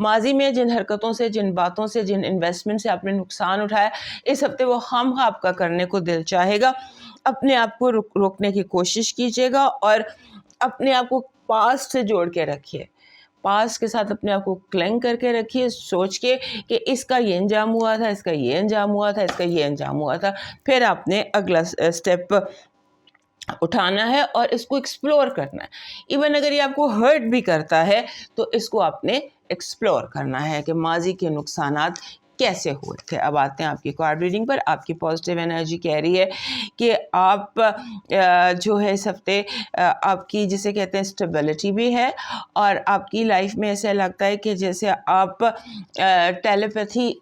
ماضی میں جن حرکتوں سے، جن باتوں سے، جن انویسٹمنٹ سے آپ نے نقصان اٹھایا، اس ہفتے وہ خواہ آپ کا کرنے کو دل چاہے گا. اپنے آپ کو روکنے کی کوشش کیجیے گا اور اپنے آپ کو پاسٹ سے جوڑ کے رکھیے. پاسٹ کے ساتھ اپنے آپ کو کلنگ کر کے رکھیے، سوچ کے کہ اس کا یہ انجام ہوا تھا، اس کا یہ انجام ہوا تھا، اس کا یہ انجام ہوا تھا. پھر آپ نے اگلا اسٹیپ اٹھانا ہے اور اس کو ایکسپلور کرنا ہے. ایون اگر یہ آپ کو ہرٹ بھی کرتا ہے تو اس کو آپ نے ایکسپلور کرنا ہے کہ ماضی کے نقصانات کیسے ہوئے تھے. اب آتے ہیں آپ کی کارڈ ریڈنگ پر. آپ کی پازیٹیو انرجی کہہ رہی ہے کہ آپ جو ہے اس ہفتے آپ کی جسے کہتے ہیں اسٹیبلٹی بھی ہے، اور آپ کی لائف میں ایسا لگتا ہے کہ جیسے آپ ٹیلیپیتھی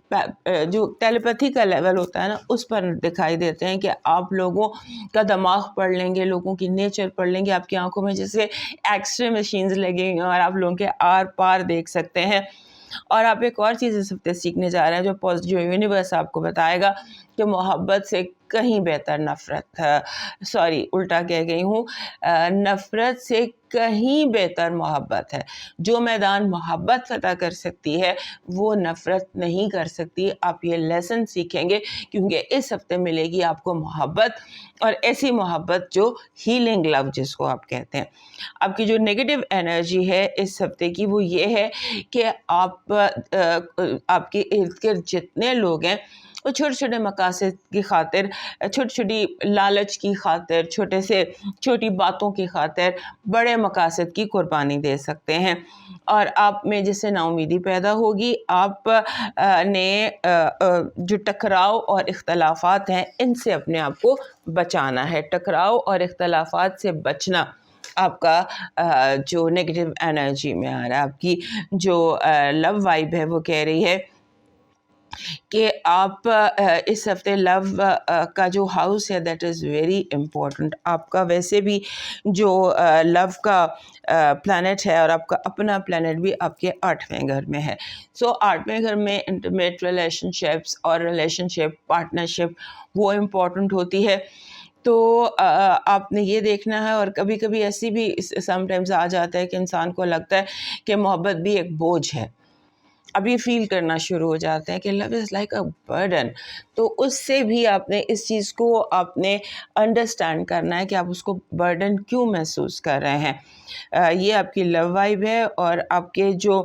کا لیول ہوتا ہے نا، اس پر دکھائی دیتے ہیں کہ آپ لوگوں کا دماغ پڑھ لیں گے، لوگوں کی نیچر پڑھ لیں گے. آپ کی آنکھوں میں جیسے ایکس رے مشینز لگیں گے اور آپ لوگوں کے آر پار دیکھ سکتے ہیں. اور آپ ایک اور چیز اس ہفتے سیکھنے جا رہے ہیں جو یونیورس آپ کو بتائے گا کہ محبت سے کہیں بہتر نفرت، الٹا کہہ گئی ہوں، نفرت سے کہیں بہتر محبت ہے. جو میدان محبت فتح کر سکتی ہے وہ نفرت نہیں کر سکتی. آپ یہ لیسن سیکھیں گے کیونکہ اس ہفتے ملے گی آپ کو محبت، اور ایسی محبت جو ہیلنگ لو جس کو آپ کہتے ہیں. آپ کی جو نیگیٹو انرجی ہے اس ہفتے کی وہ یہ ہے کہ آپ کے ارد گرد جتنے لوگ ہیں وہ چھوٹے چھوٹے مقاصد کی خاطر، چھوٹی چھوٹی لالچ کی خاطر، چھوٹی باتوں کی خاطر بڑے مقاصد کی قربانی دے سکتے ہیں. اور آپ میں جس سے نا امیدی پیدا ہوگی، آپ نے جو ٹکراؤ اور اختلافات ہیں ان سے اپنے آپ کو بچانا ہے. ٹکراؤ اور اختلافات سے بچنا آپ کا جو نیگیٹو انرجی میں آ رہا ہے. آپ کی جو لو وائب ہے وہ کہہ رہی ہے کہ آپ اس ہفتے لو کا جو ہاؤس ہے دیٹ از ویری امپورٹنٹ. آپ کا ویسے بھی جو لو کا پلانٹ ہے اور آپ کا اپنا پلانٹ بھی آپ کے 8ویں گھر میں ہے. سو 8ویں گھر میں انٹیمیٹ ریلیشن شپس اور ریلیشن شپ پارٹنرشپ وہ امپورٹنٹ ہوتی ہے. تو آپ نے یہ دیکھنا ہے. اور کبھی کبھی ایسی بھی سم ٹائمز آ جاتا ہے کہ انسان کو لگتا ہے کہ محبت بھی ایک بوجھ ہے. اب یہ فیل کرنا شروع ہو جاتے ہیں کہ لو از لائک اے برڈن. تو اس سے بھی آپ نے اس چیز کو آپ نے انڈرسٹینڈ کرنا ہے کہ آپ اس کو برڈن کیوں محسوس کر رہے ہیں. یہ آپ کی لو وائب ہے. اور آپ کے جو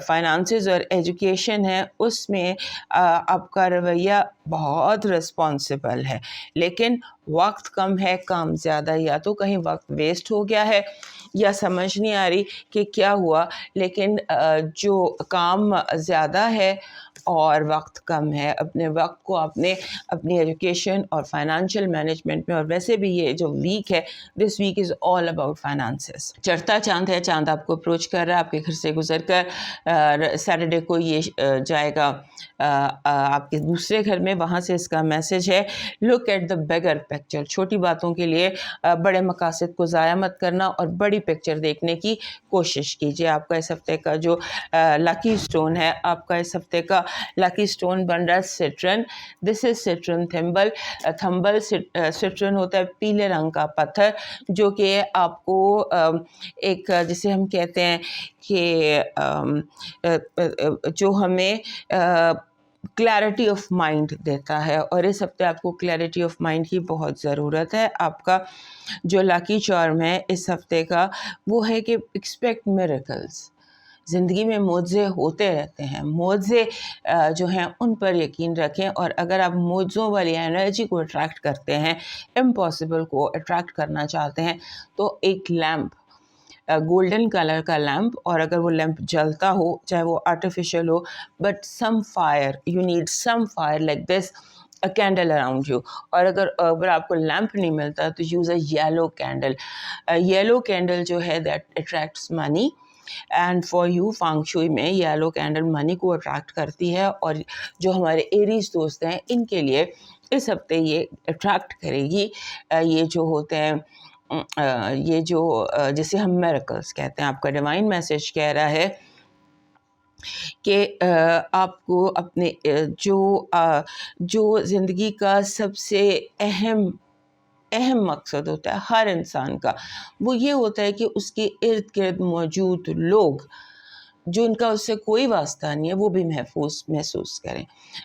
فائنانسز اور ایجوکیشن ہے اس میں آپ کا رویہ بہت رسپانسبل ہے، لیکن وقت کم ہے، کام زیادہ. یا تو کہیں وقت ویسٹ ہو گیا ہے یا سمجھ نہیں آ رہی کہ کیا ہوا، لیکن جو کام زیادہ ہے اور وقت کم ہے. اپنے وقت کو آپ نے اپنی ایجوکیشن اور فائنانشیل مینجمنٹ میں، اور ویسے بھی یہ جو ویک ہے this week is all about finances. چڑھتا چاند ہے، چاند آپ کو اپروچ کر رہا ہے آپ کے گھر سے گزر کر. سیٹرڈے کو یہ جائے گا آپ کے دوسرے گھر میں. وہاں سے اس کا میسج ہے look at the bigger picture. چھوٹی باتوں کے لیے بڑے مقاصد کو ضائع مت کرنا اور بڑی پکچر دیکھنے کی کوشش کیجیے. آپ کا اس ہفتے کا جو لکی اسٹون ہے، آپ کا اس ہفتے کا لکی اسٹون بن رہا ہے سٹرن. دس از سٹرن تھمبل. سٹرن ہوتا ہے پیلے رنگ کا پتھر جو کہ آپ کو ایک جسے ہم کہتے ہیں کہ جو ہمیں کلیئرٹی آف مائنڈ دیتا ہے. اور اس ہفتے آپ کو کلیئرٹی آف مائنڈ کی بہت ضرورت ہے. آپ کا جو لاکی چارم ہے اس ہفتے کا وہ ہے کہ ایکسپیکٹ میریکلز. زندگی میں معجزے ہوتے رہتے ہیں. معجزے جو ہیں ان پر یقین رکھیں. اور اگر آپ معجزوں والی انرجی کو اٹریکٹ کرتے ہیں، امپاسبل کو اٹریکٹ کرنا چاہتے ہیں، تو ایک لیمپ، گولڈن کلر کا لیمپ، اور اگر وہ لیمپ جلتا ہو چاہے وہ artificial who, but some fire, you need some fire like this a candle around you. اور اگر آپ کو لیمپ نہیں ملتا تو use a yellow candle. Yellow candle جو ہے that attracts money, and for you feng shui میں یلو کینڈل منی کو اٹریکٹ کرتی ہے. اور جو ہمارے ایریز دوست ہیں ان کے لیے اس ہفتے یہ اٹریکٹ کرے گی یہ جو ہوتے ہیں یہ جو جسے ہم میریکلز کہتے ہیں. آپ کا ڈیوائن میسج کہہ رہا ہے کہ آپ کو اپنے جو زندگی کا سب سے اہم مقصد ہوتا ہے ہر انسان کا، وہ یہ ہوتا ہے کہ اس کے ارد گرد موجود لوگ جو ان کا اس سے کوئی واسطہ نہیں ہے وہ بھی محفوظ محسوس کریں.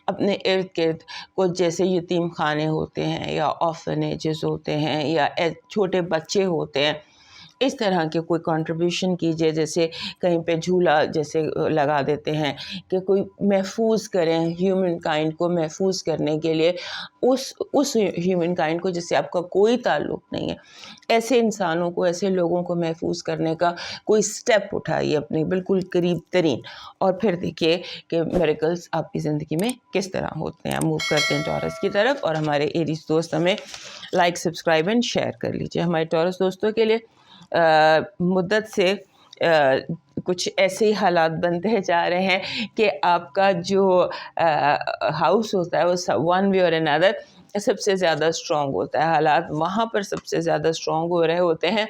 اپنے ارد گرد کچھ جیسے یتیم خانے ہوتے ہیں یا آرفنیجز ہوتے ہیں یا چھوٹے بچے ہوتے ہیں، اس طرح کے کوئی کنٹریبیوشن کیجیے. جیسے کہیں پہ جھولا جیسے لگا دیتے ہیں کہ کوئی محفوظ کریں ہیومن کائنڈ کو محفوظ کرنے کے لیے، اس ہیومن کائنڈ کو جس سے آپ کا کوئی تعلق نہیں ہے، ایسے انسانوں کو، ایسے لوگوں کو محفوظ کرنے کا کوئی سٹیپ اٹھائیے اپنے بالکل قریب ترین، اور پھر دیکھیے کہ میریکلز آپ کی زندگی میں کس طرح ہوتے ہیں. موو کرتے ہیں ٹورس کی طرف، اور ہمارے ایریز دوست ہمیں لائک، سبسکرائب اینڈ شیئر کر لیجیے. ہمارے ٹورس دوستوں کے لیے مدت سے کچھ ایسے ہی حالات بنتے جا رہے ہیں کہ آپ کا جو ہاؤس ہوتا ہے وہ ون وے اور انادر سب سے زیادہ اسٹرانگ ہوتا ہے. حالات وہاں پر سب سے زیادہ اسٹرانگ ہو رہے ہوتے ہیں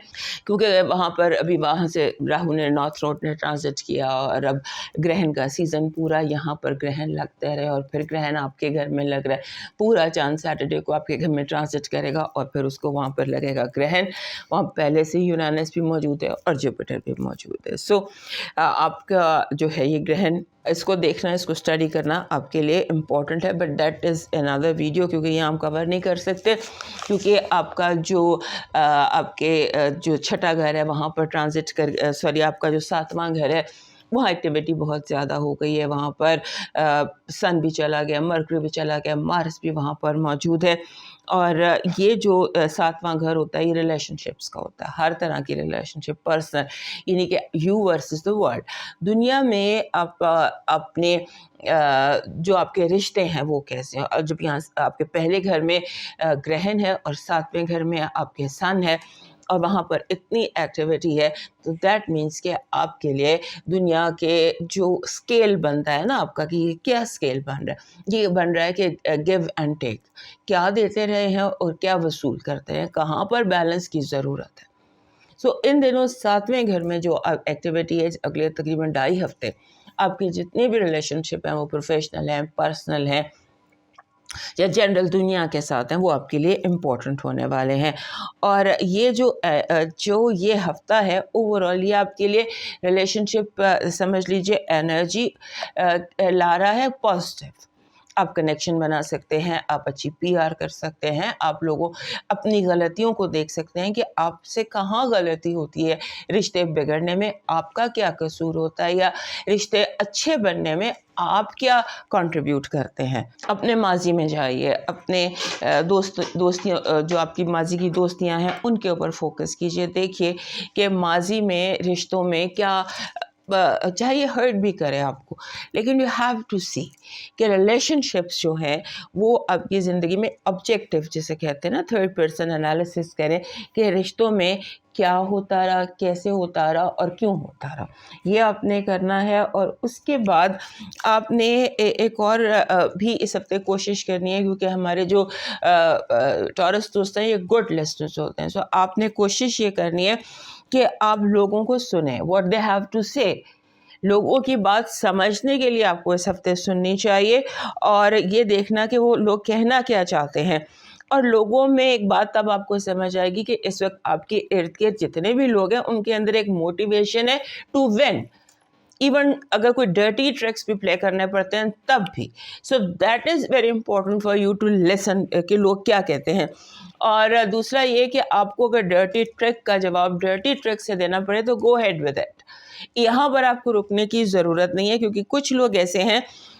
کیونکہ وہاں پر ابھی وہاں سے راہو نے نارتھ نوڈ نے ٹرانزٹ کیا، اور اب گرہن کا سیزن پورا یہاں پر گرہن لگتے رہے، اور پھر گرہن آپ کے گھر میں لگ رہا ہے پورا چاند سیٹرڈے کو آپ کے گھر میں ٹرانزٹ کرے گا، اور پھر اس کو وہاں پر لگے گا گرہن. وہاں پہلے سے یورینس بھی موجود ہے اور جوپیٹر بھی موجود ہے. سو آپ کا جو ہے یہ گرہن، اس کو دیکھنا، اس کو اسٹڈی کرنا آپ کے لیے امپورٹنٹ ہے. But that is another video, کیونکہ یہ ہم کور نہیں کر سکتے، کیونکہ آپ کا جو آپ کے جو چھٹا گھر ہے وہاں پر ٹرانزٹ آپ کا جو 7واں گھر ہے وہاں ایکٹیویٹی بہت زیادہ ہو گئی ہے. وہاں پر سن بھی چلا گیا، مرکری بھی چلا گیا، مارس بھی وہاں پر موجود ہے. اور یہ جو 7واں گھر ہوتا ہے یہ ریلیشن شپس کا ہوتا ہے، ہر طرح کی ریلیشن شپ، پرسنل، یعنی کہ یو ورسز دا ورلڈ. دنیا میں آپ اپنے جو آپ کے رشتے ہیں وہ کیسے ہیں. اور جب یہاں آپ کے پہلے گھر میں گرہن ہے اور 7ویں گھر میں آپ کے سن ہے اور وہاں پر اتنی ایکٹیویٹی ہے، تو دیٹ مینس کہ آپ کے لیے دنیا کے جو اسکیل بنتا ہے نا آپ کا، کہ یہ کیا اسکیل بن رہا ہے، یہ بن رہا ہے کہ گیو اینڈ ٹیک، کیا دیتے رہے ہیں اور کیا وصول کرتے ہیں، کہاں پر بیلنس کی ضرورت ہے. سو ان دنوں 7ویں گھر میں جو ایکٹیویٹی ہے، اگلے تقریباً 2.5 ہفتے آپ کی جتنی بھی ریلیشن شپ ہیں وہ پروفیشنل ہیں، پرسنل ہیں یا جنرل دنیا کے ساتھ ہیں، وہ آپ کے لیے امپورٹنٹ ہونے والے ہیں. اور یہ جو یہ ہفتہ ہے اوور آل یہ آپ کے لیے ریلیشن شپ سمجھ لیجیے انرجی لا رہا ہے پازیٹیو. آپ کنیکشن بنا سکتے ہیں، آپ اچھی پی آر کر سکتے ہیں، آپ لوگوں اپنی غلطیوں کو دیکھ سکتے ہیں کہ آپ سے کہاں غلطی ہوتی ہے، رشتے بگڑنے میں آپ کا کیا قصور ہوتا ہے، یا رشتے اچھے بننے میں آپ کیا کنٹریبیوٹ کرتے ہیں. اپنے ماضی میں جائیے، اپنے دوستیاں جو آپ کی ماضی کی دوستیاں ہیں ان کے اوپر فوکس کیجیے. دیکھیے کہ ماضی میں رشتوں میں کیا، چاہے یہ ہرٹ بھی کرے آپ کو، لیکن یو ہیو ٹو سی کہ ریلیشن شپس جو ہیں وہ آپ کی زندگی میں آبجیکٹیو جسے کہتے ہیں نا، تھرڈ پرسن انالیسس کریں کہ رشتوں میں کیا ہوتا رہا، کیسے ہوتا رہا اور کیوں ہوتا رہا. یہ آپ نے کرنا ہے. اور اس کے بعد آپ نے ایک اور بھی اس ہفتے کوشش کرنی ہے، کیونکہ ہمارے جو ٹورس دوست ہیں یہ گڈ لسنرز ہوتے ہیں. سو آپ نے کوشش یہ کرنی ہے کہ آپ لوگوں کو سنیں، what they have to say. لوگوں کی بات سمجھنے کے لیے آپ کو اس ہفتے سننی چاہیے اور یہ دیکھنا کہ وہ لوگ کہنا کیا چاہتے ہیں. اور لوگوں میں ایک بات تب آپ کو سمجھ آئے گی کہ اس وقت آپ کے ارد گرد جتنے بھی لوگ ہیں ان کے اندر ایک موٹیویشن ہے ٹو ون، ایون اگر کوئی ڈرٹی ٹرکس بھی پلے کرنے پڑتے ہیں تب بھی. So that is very important for you to listen کہ لوگ کیا کہتے ہیں. اور دوسرا یہ کہ آپ کو اگر ڈرٹی ٹرک کا جواب ڈرٹی ٹرک سے دینا پڑے تو گو ہیڈ ود اٹ. یہاں پر آپ کو رکنے کی ضرورت نہیں ہے، کیونکہ کچھ لوگ ایسے ہیں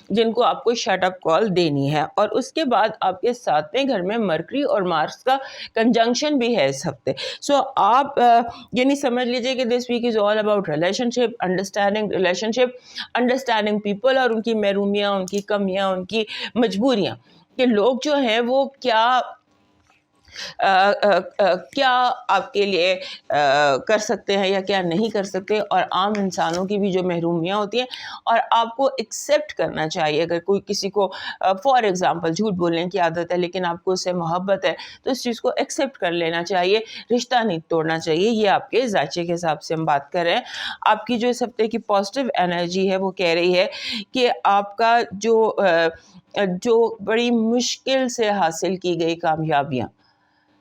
جن کو آپ کو شٹ اپ کال دینی ہے. اور اس کے بعد آپ کے 7ویں گھر میں مرکری اور مارس کا کنجنکشن بھی ہے اس ہفتے. سو آپ یہ نہیں سمجھ لیجیے کہ this week is all about relationship, understanding relationship, understanding people اور ان کی محرومیاں، ان کی کمیاں، ان کی مجبوریاں، کہ لوگ جو ہیں وہ کیا آپ کے لیے کر سکتے ہیں یا کیا نہیں کر سکتے، اور عام انسانوں کی بھی جو محرومیاں ہوتی ہیں. اور آپ کو ایکسیپٹ کرنا چاہیے. اگر کوئی کسی کو فار ایگزامپل جھوٹ بولنے کی عادت ہے لیکن آپ کو اس سے محبت ہے تو اس چیز کو ایکسیپٹ کر لینا چاہیے، رشتہ نہیں توڑنا چاہیے. یہ آپ کے ذائچے کے حساب سے ہم بات کر رہے ہیں. آپ کی جو اس ہفتے کی پازیٹیو انرجی ہے وہ کہہ رہی ہے کہ آپ کا جو بڑی مشکل سے حاصل کی گئی کامیابیاں،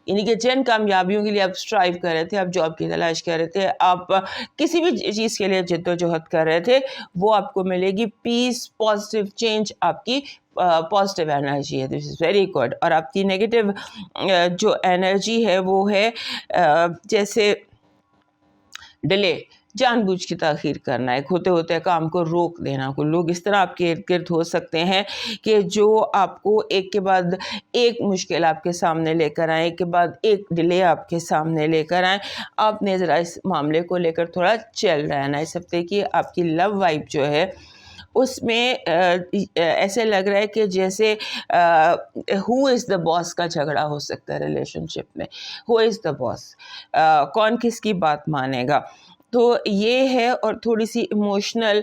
یعنی کہ جن کامیابیوں کے لیے آپ اسٹرائیو کر رہے تھے, آپ جاب کی تلاش کر رہے تھے, آپ کسی بھی چیز کے لیے جد و جہد کر رہے تھے, وہ آپ کو ملے گی. پیس, پازیٹیو چینج آپ کی پازیٹیو انرجی ہے. This is very good. اور آپ کی نیگیٹو جو انرجی ہے وہ ہے جیسے ڈیلے, جان بوجھ کے تاخیر کرنا, ایک ہوتے ہوتے کام کو روک دینا. کوئی لوگ اس طرح آپ کے ارد گرد ہو سکتے ہیں کہ جو آپ کو ایک کے بعد ایک مشکل آپ کے سامنے لے کر آئیں, ایک کے بعد ایک ڈیلے آپ کے سامنے لے کر آئیں. آپ نے ذرا اس معاملے کو لے کر تھوڑا چل رہنا. اس ہفتے کی آپ کی لو وائب جو ہے اس میں ایسے لگ رہا ہے کہ جیسے ہو از دا باس کا جھگڑا ہو سکتا ہے ریلیشن شپ میں. ہو از دا باس, کون کس کی بات مانے گا, تو یہ ہے. اور تھوڑی سی ایموشنل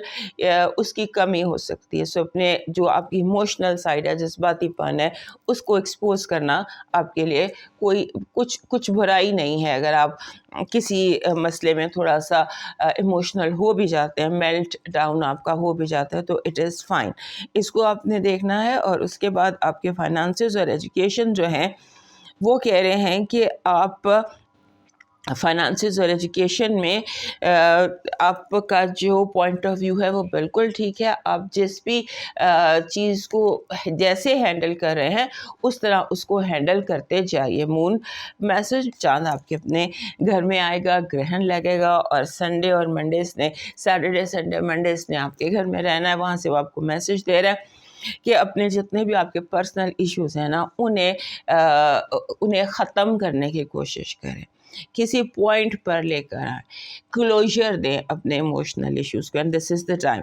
اس کی کمی ہو سکتی ہے. سو اپنے جو آپ کی ایموشنل سائڈ ہے, جذباتی پن ہے, اس کو ایکسپوز کرنا آپ کے لیے کوئی کچھ برائی نہیں ہے. اگر آپ کسی مسئلے میں تھوڑا سا ایموشنل ہو بھی جاتے ہیں, میلٹ ڈاؤن آپ کا ہو بھی جاتا ہے, تو اٹ از فائن. اس کو آپ نے دیکھنا ہے. اور اس کے بعد آپ کے فائنانسز اور ایجوکیشن جو ہیں وہ کہہ رہے ہیں کہ آپ فائنانسز اور ایجوکیشن میں آپ کا جو پوائنٹ آف ویو ہے وہ بالکل ٹھیک ہے. آپ جس بھی چیز کو جیسے ہینڈل کر رہے ہیں اس طرح اس کو ہینڈل کرتے جائیے. مون میسج, چاند آپ کے اپنے گھر میں آئے گا, گرہن لگے گا, اور سنڈے اور منڈیز نے, سیٹرڈے سنڈے منڈیز نے آپ کے گھر میں رہنا ہے. وہاں سے وہ آپ کو میسج دے رہا ہے کہ اپنے جتنے بھی آپ کے پرسنل ایشوز ہیں نا انہیں ختم کرنے کی کوشش کریں, کسی پوائنٹ پر لے کر آئیں, کلوجر دیں اپنے ایموشنل ایشوز کو. And this is the time.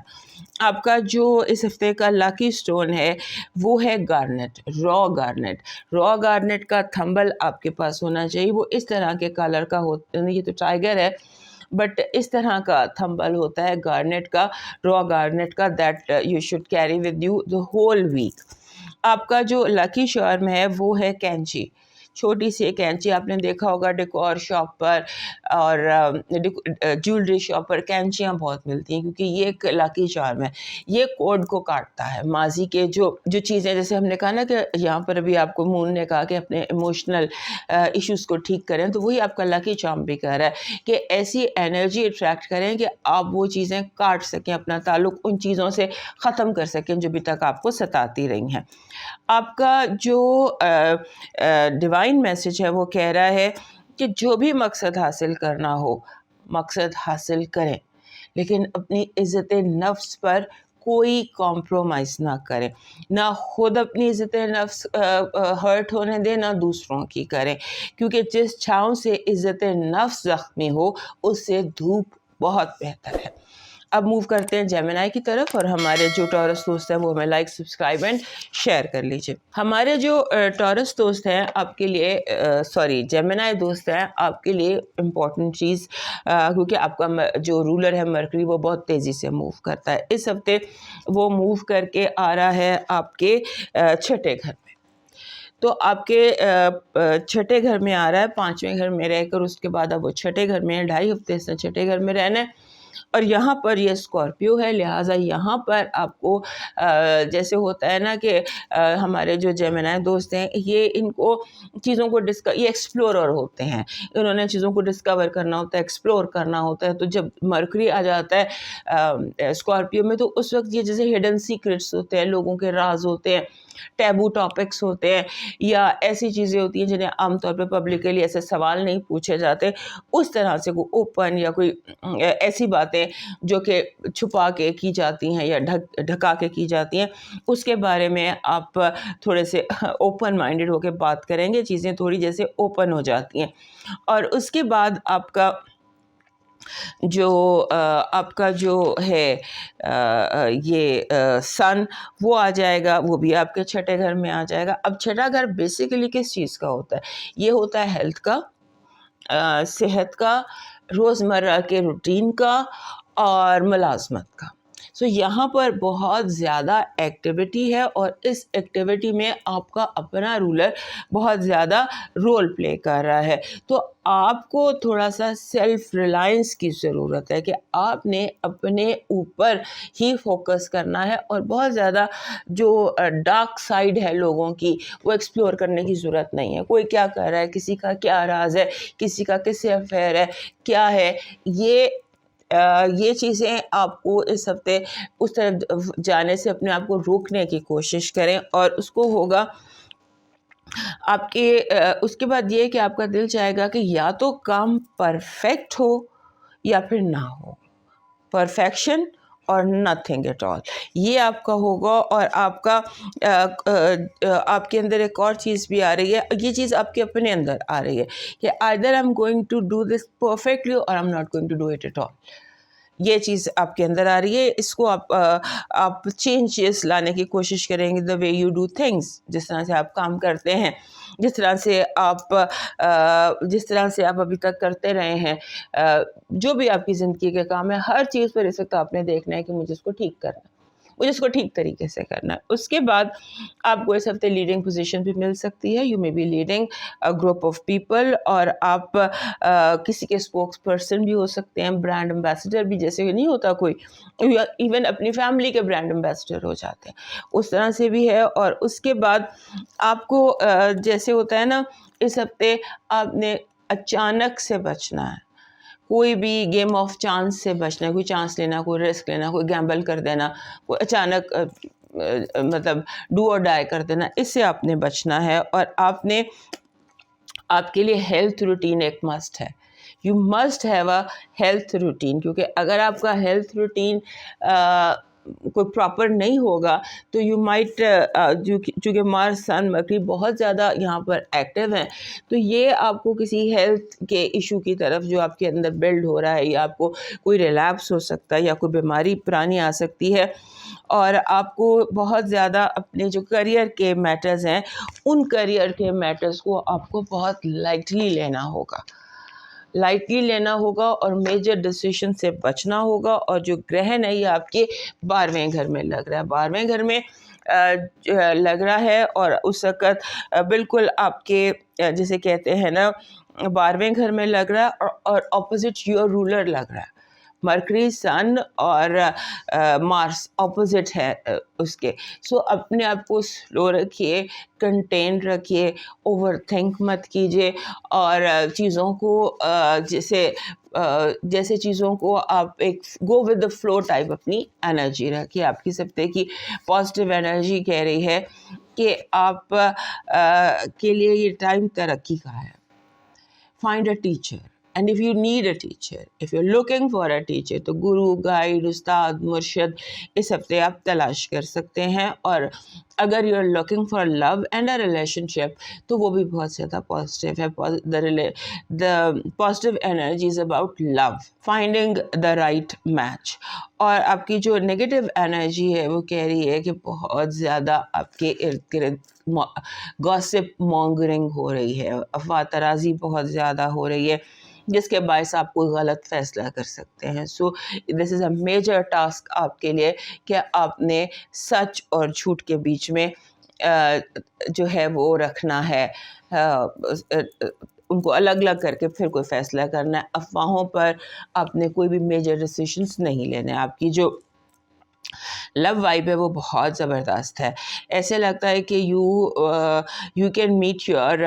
آپ کا جو اس ہفتے کا لاکی سٹون ہے وہ ہے گارنٹ, را گارنٹ. را گارنٹ کا تھمبل آپ کے پاس ہونا چاہیے. وہ اس طرح کے کلر کا ہوتا ہے, یہ تو ٹائیگر ہے بٹ اس طرح کا تھمبل ہوتا ہے گارنٹ کا, را گارنٹ کا, that you should carry with you the whole week. آپ کا جو لاکی شارم ہے وہ ہے کینچی, چھوٹی سی کینچی. آپ نے دیکھا ہوگا ڈیکور شاپ پر اور جیولری شاپ پر کینچیاں بہت ملتی ہیں, کیونکہ یہ ایک لاکی چارم ہے. یہ کوڈ کو کاٹتا ہے. ماضی کے جو چیزیں, جیسے ہم نے کہا نا کہ یہاں پر ابھی آپ کو مون نے کہا کہ اپنے ایموشنل ایشوز کو ٹھیک کریں, تو وہی آپ کا لاکی چارم بھی کہہ رہا ہے کہ ایسی انرجی اٹریکٹ کریں کہ آپ وہ چیزیں کاٹ سکیں, اپنا تعلق ان چیزوں سے ختم کر سکیں جو ابھی تک آپ کو ستاتی رہی ہیں. آپ کا جو ڈیوائن میسج ہے وہ کہہ رہا ہے کہ جو بھی مقصد حاصل کرنا ہو, مقصد حاصل کریں, لیکن اپنی عزت نفس پر کوئی کمپرومائز نہ کریں. نہ خود اپنی عزت نفس ہرٹ ہونے دیں, نہ دوسروں کی کریں, کیونکہ جس چھاؤں سے عزت نفس زخمی ہو اس سے دھوپ بہت بہتر ہے. اب موو کرتے ہیں جیمنائی کی طرف, اور ہمارے جو ٹورس دوست ہیں وہ ہمیں لائک, سبسکرائب اینڈ شیئر کر لیجیے. ہمارے جو ٹورس دوست ہیں آپ کے لیے جیمنائی دوست ہیں آپ کے لیے امپورٹنٹ چیز, کیونکہ آپ کا جو رولر ہے مرکری وہ بہت تیزی سے موو کرتا ہے. اس ہفتے وہ موو کر کے آ رہا ہے آپ کے چھٹے گھر میں. تو آپ کے چھٹے گھر میں آ رہا ہے, پانچویں گھر میں رہ کر اس کے بعد اب وہ چھٹے گھر میں ہے. 2.5 ہفتے سے چھٹے گھر میں رہنا ہے, اور یہاں پر یہ اسکارپیو ہے, لہٰذا یہاں پر آپ کو جیسے ہوتا ہے نا کہ ہمارے جو جیمنائی دوست ہیں یہ ان کو چیزوں کو یہ ایکسپلورر ہوتے ہیں, انہوں نے چیزوں کو ڈسکور کرنا ہوتا ہے, ایکسپلور کرنا ہوتا ہے. تو جب مرکری آ جاتا ہے اسکارپیو میں, تو اس وقت یہ جیسے ہڈن سیکرٹس ہوتے ہیں, لوگوں کے راز ہوتے ہیں, ٹیبو ٹاپکس ہوتے ہیں, یا ایسی چیزیں ہوتی ہیں جنہیں عام طور پہ پبلکلی ایسے سوال نہیں پوچھے جاتے, اس طرح سے کوئی اوپن یا کوئی ایسی باتیں جو کہ چھپا کے کی جاتی ہیں یا ڈھکا کے کی جاتی ہیں, اس کے بارے میں آپ تھوڑے سے اوپن مائنڈڈ ہو کے بات کریں گے, چیزیں تھوڑی جیسے اوپن ہو جاتی ہیں. اور اس کے بعد آپ کا جو ہے یہ سن وہ آ جائے گا, وہ بھی آپ کے چھٹے گھر میں آ جائے گا. اب چھٹا گھر بیسیکلی کس چیز کا ہوتا ہے؟ یہ ہوتا ہے ہیلتھ کا, صحت کا, روزمرہ کے روٹین کا, اور ملازمت کا. سو یہاں پر بہت زیادہ ایکٹیویٹی ہے اور اس ایکٹیویٹی میں آپ کا اپنا رولر بہت زیادہ رول پلے کر رہا ہے. تو آپ کو تھوڑا سا سیلف ریلائنس کی ضرورت ہے کہ آپ نے اپنے اوپر ہی فوکس کرنا ہے اور بہت زیادہ جو ڈارک سائڈ ہے لوگوں کی وہ ایکسپلور کرنے کی ضرورت نہیں ہے. کوئی کیا کر رہا ہے, کسی کا کیا راز ہے, کسی کا کس سے افیئر ہے, کیا ہے, یہ چیزیں آپ کو اس ہفتے اس طرف جانے سے اپنے آپ کو روکنے کی کوشش کریں. اور اس کو ہوگا آپ کے اس کے بعد یہ کہ آپ کا دل چاہے گا کہ یا تو کام پرفیکٹ ہو یا پھر نہ ہو, پرفیکشن اور نتھنگ ایٹ آل, یہ آپ کا ہوگا. اور آپ کا آپ کے اندر ایک اور چیز بھی آ رہی ہے, یہ چیز آپ کے اپنے اندر آ رہی ہے کہ either I'm going to do this perfectly or I'm not going to do it at all. یہ چیز آپ کے اندر آ رہی ہے. اس کو آپ چینجز لانے کی کوشش کریں گے, the way you do things, جس طرح سے آپ کام کرتے ہیں, جس طرح سے آپ ابھی تک کرتے رہے ہیں, جو بھی آپ کی زندگی کے کام ہے, ہر چیز پر اس وقت آپ نے دیکھنا ہے کہ مجھے اس کو ٹھیک کرنا ہے, مجھے اس کو ٹھیک طریقے سے کرنا ہے. اس کے بعد آپ کو اس ہفتے لیڈنگ پوزیشن بھی مل سکتی ہے. You may be leading group of people, اور آپ کسی کے اسپوکس پرسن بھی ہو سکتے ہیں, برانڈ امبیسڈر بھی, جیسے کہ نہیں ہوتا کوئی, ایون اپنی فیملی کے برانڈ امبیسڈر ہو جاتے ہیں, اس طرح سے بھی ہے. اور اس کے بعد آپ کو جیسے ہوتا ہے نا, اس ہفتے آپ نے اچانک سے بچنا ہے, کوئی بھی گیم آف چانس سے بچنا ہے, کوئی چانس لینا, کوئی رسک لینا, کوئی گیمبل کر دینا, کوئی اچانک مطلب ڈو اور ڈائی کر دینا, اس سے آپ نے بچنا ہے. اور آپ کے لیے ہیلتھ روٹین ایک مسٹ ہے. You must have a health routine, کیونکہ اگر آپ کا ہیلتھ روٹین کوئی پراپر نہیں ہوگا تو یو مائٹ, چونکہ مارس سن مرکری بہت زیادہ یہاں پر ایکٹیو ہیں, تو یہ آپ کو کسی ہیلتھ کے ایشو کی طرف جو آپ کے اندر بلڈ ہو رہا ہے, یا آپ کو کوئی ریلیپس ہو سکتا ہے, یا کوئی بیماری پرانی آ سکتی ہے. اور آپ کو بہت زیادہ اپنے جو کریئر کے میٹرز ہیں, ان کریئر کے میٹرز کو آپ کو بہت لائٹلی لینا ہوگا اور میجر ڈیسیشن سے بچنا ہوگا. اور جو گرہن ہے یہ آپ کے 12ویں گھر میں لگ رہا ہے, 12ویں گھر میں لگ رہا ہے, اور اس وقت بالکل آپ کے جسے کہتے ہیں نا 12ویں گھر میں لگ رہا ہے, اور اپوزٹ یور رولر لگ رہا ہے. مرکری, سن اور مارس اپوزٹ ہے اس کے. سو اپنے آپ کو سلو رکھیے, کنٹین رکھیے, اوور تھنک مت کیجیے, اور چیزوں کو جیسے چیزوں کو آپ ایک go with the flow type اپنی انرجی رکھیے. آپ کی سفتے کی پازیٹیو انرجی کہہ رہی ہے کہ آپ کے لیے یہ ٹائم ترقی کا ہے. Find a teacher, and if you need a teacher, if you're looking for a teacher, تو گرو, گائیڈ, استاد, مرشد اس ہفتے آپ تلاش کر سکتے ہیں. اور اگر you're looking for love and a relationship تو وہ بھی بہت زیادہ پازیٹیو ہے. The positive energy is about love, finding the right match. اور آپ کی جو نیگیٹو انرجی ہے وہ کہہ رہی ہے کہ بہت زیادہ آپ کے ارد گرد گاسپ مانگرنگ ہو رہی ہے, افواہ ترازی بہت زیادہ ہو رہی ہے, جس کے باعث آپ کوئی غلط فیصلہ کر سکتے ہیں. سو this is a major task آپ کے لیے کہ آپ نے سچ اور جھوٹ کے بیچ میں جو ہے وہ رکھنا ہے, ان کو الگ الگ کر کے پھر کوئی فیصلہ کرنا ہے. افواہوں پر آپ نے کوئی بھی میجر ڈیسیشنز نہیں لینے. آپ کی جو لو وائب ہے وہ بہت زبردست ہے. ایسے لگتا ہے کہ you can meet your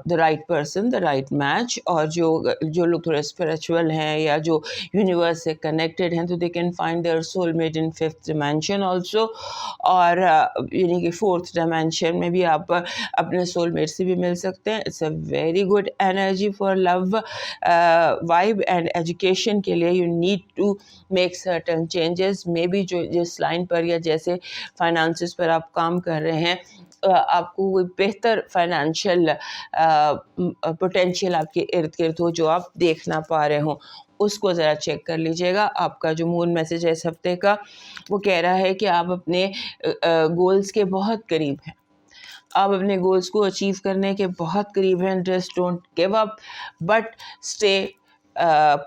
the right person, the right match. اور جو لوگ تھوڑے اسپریچول ہیں یا جو یونیورس سے کنیکٹڈ ہیں تو they can find their soul mate in 5th dimension also. اور یعنی کہ 4th ڈائمینشن میں بھی آپ اپنے سول میٹ سے بھی مل سکتے ہیں. It's a very good energy for love vibe. And education کے لیے you need to make certain changes. May be جو جس لائن پر یا جیسے فائنانسز پر آپ کام کر رہے ہیں, آپ کو کوئی بہتر فائنینشیل پوٹینشیل آپ کے ارد گرد ہو جو آپ دیکھ نہ پا رہے ہوں, اس کو ذرا چیک کر لیجیے گا. آپ کا جو مون میسج ہے اس ہفتے کا وہ کہہ رہا ہے کہ آپ اپنے گولز کے بہت قریب ہیں, آپ اپنے گولز کو اچیو کرنے کے بہت قریب ہیں. Just don't give up but stay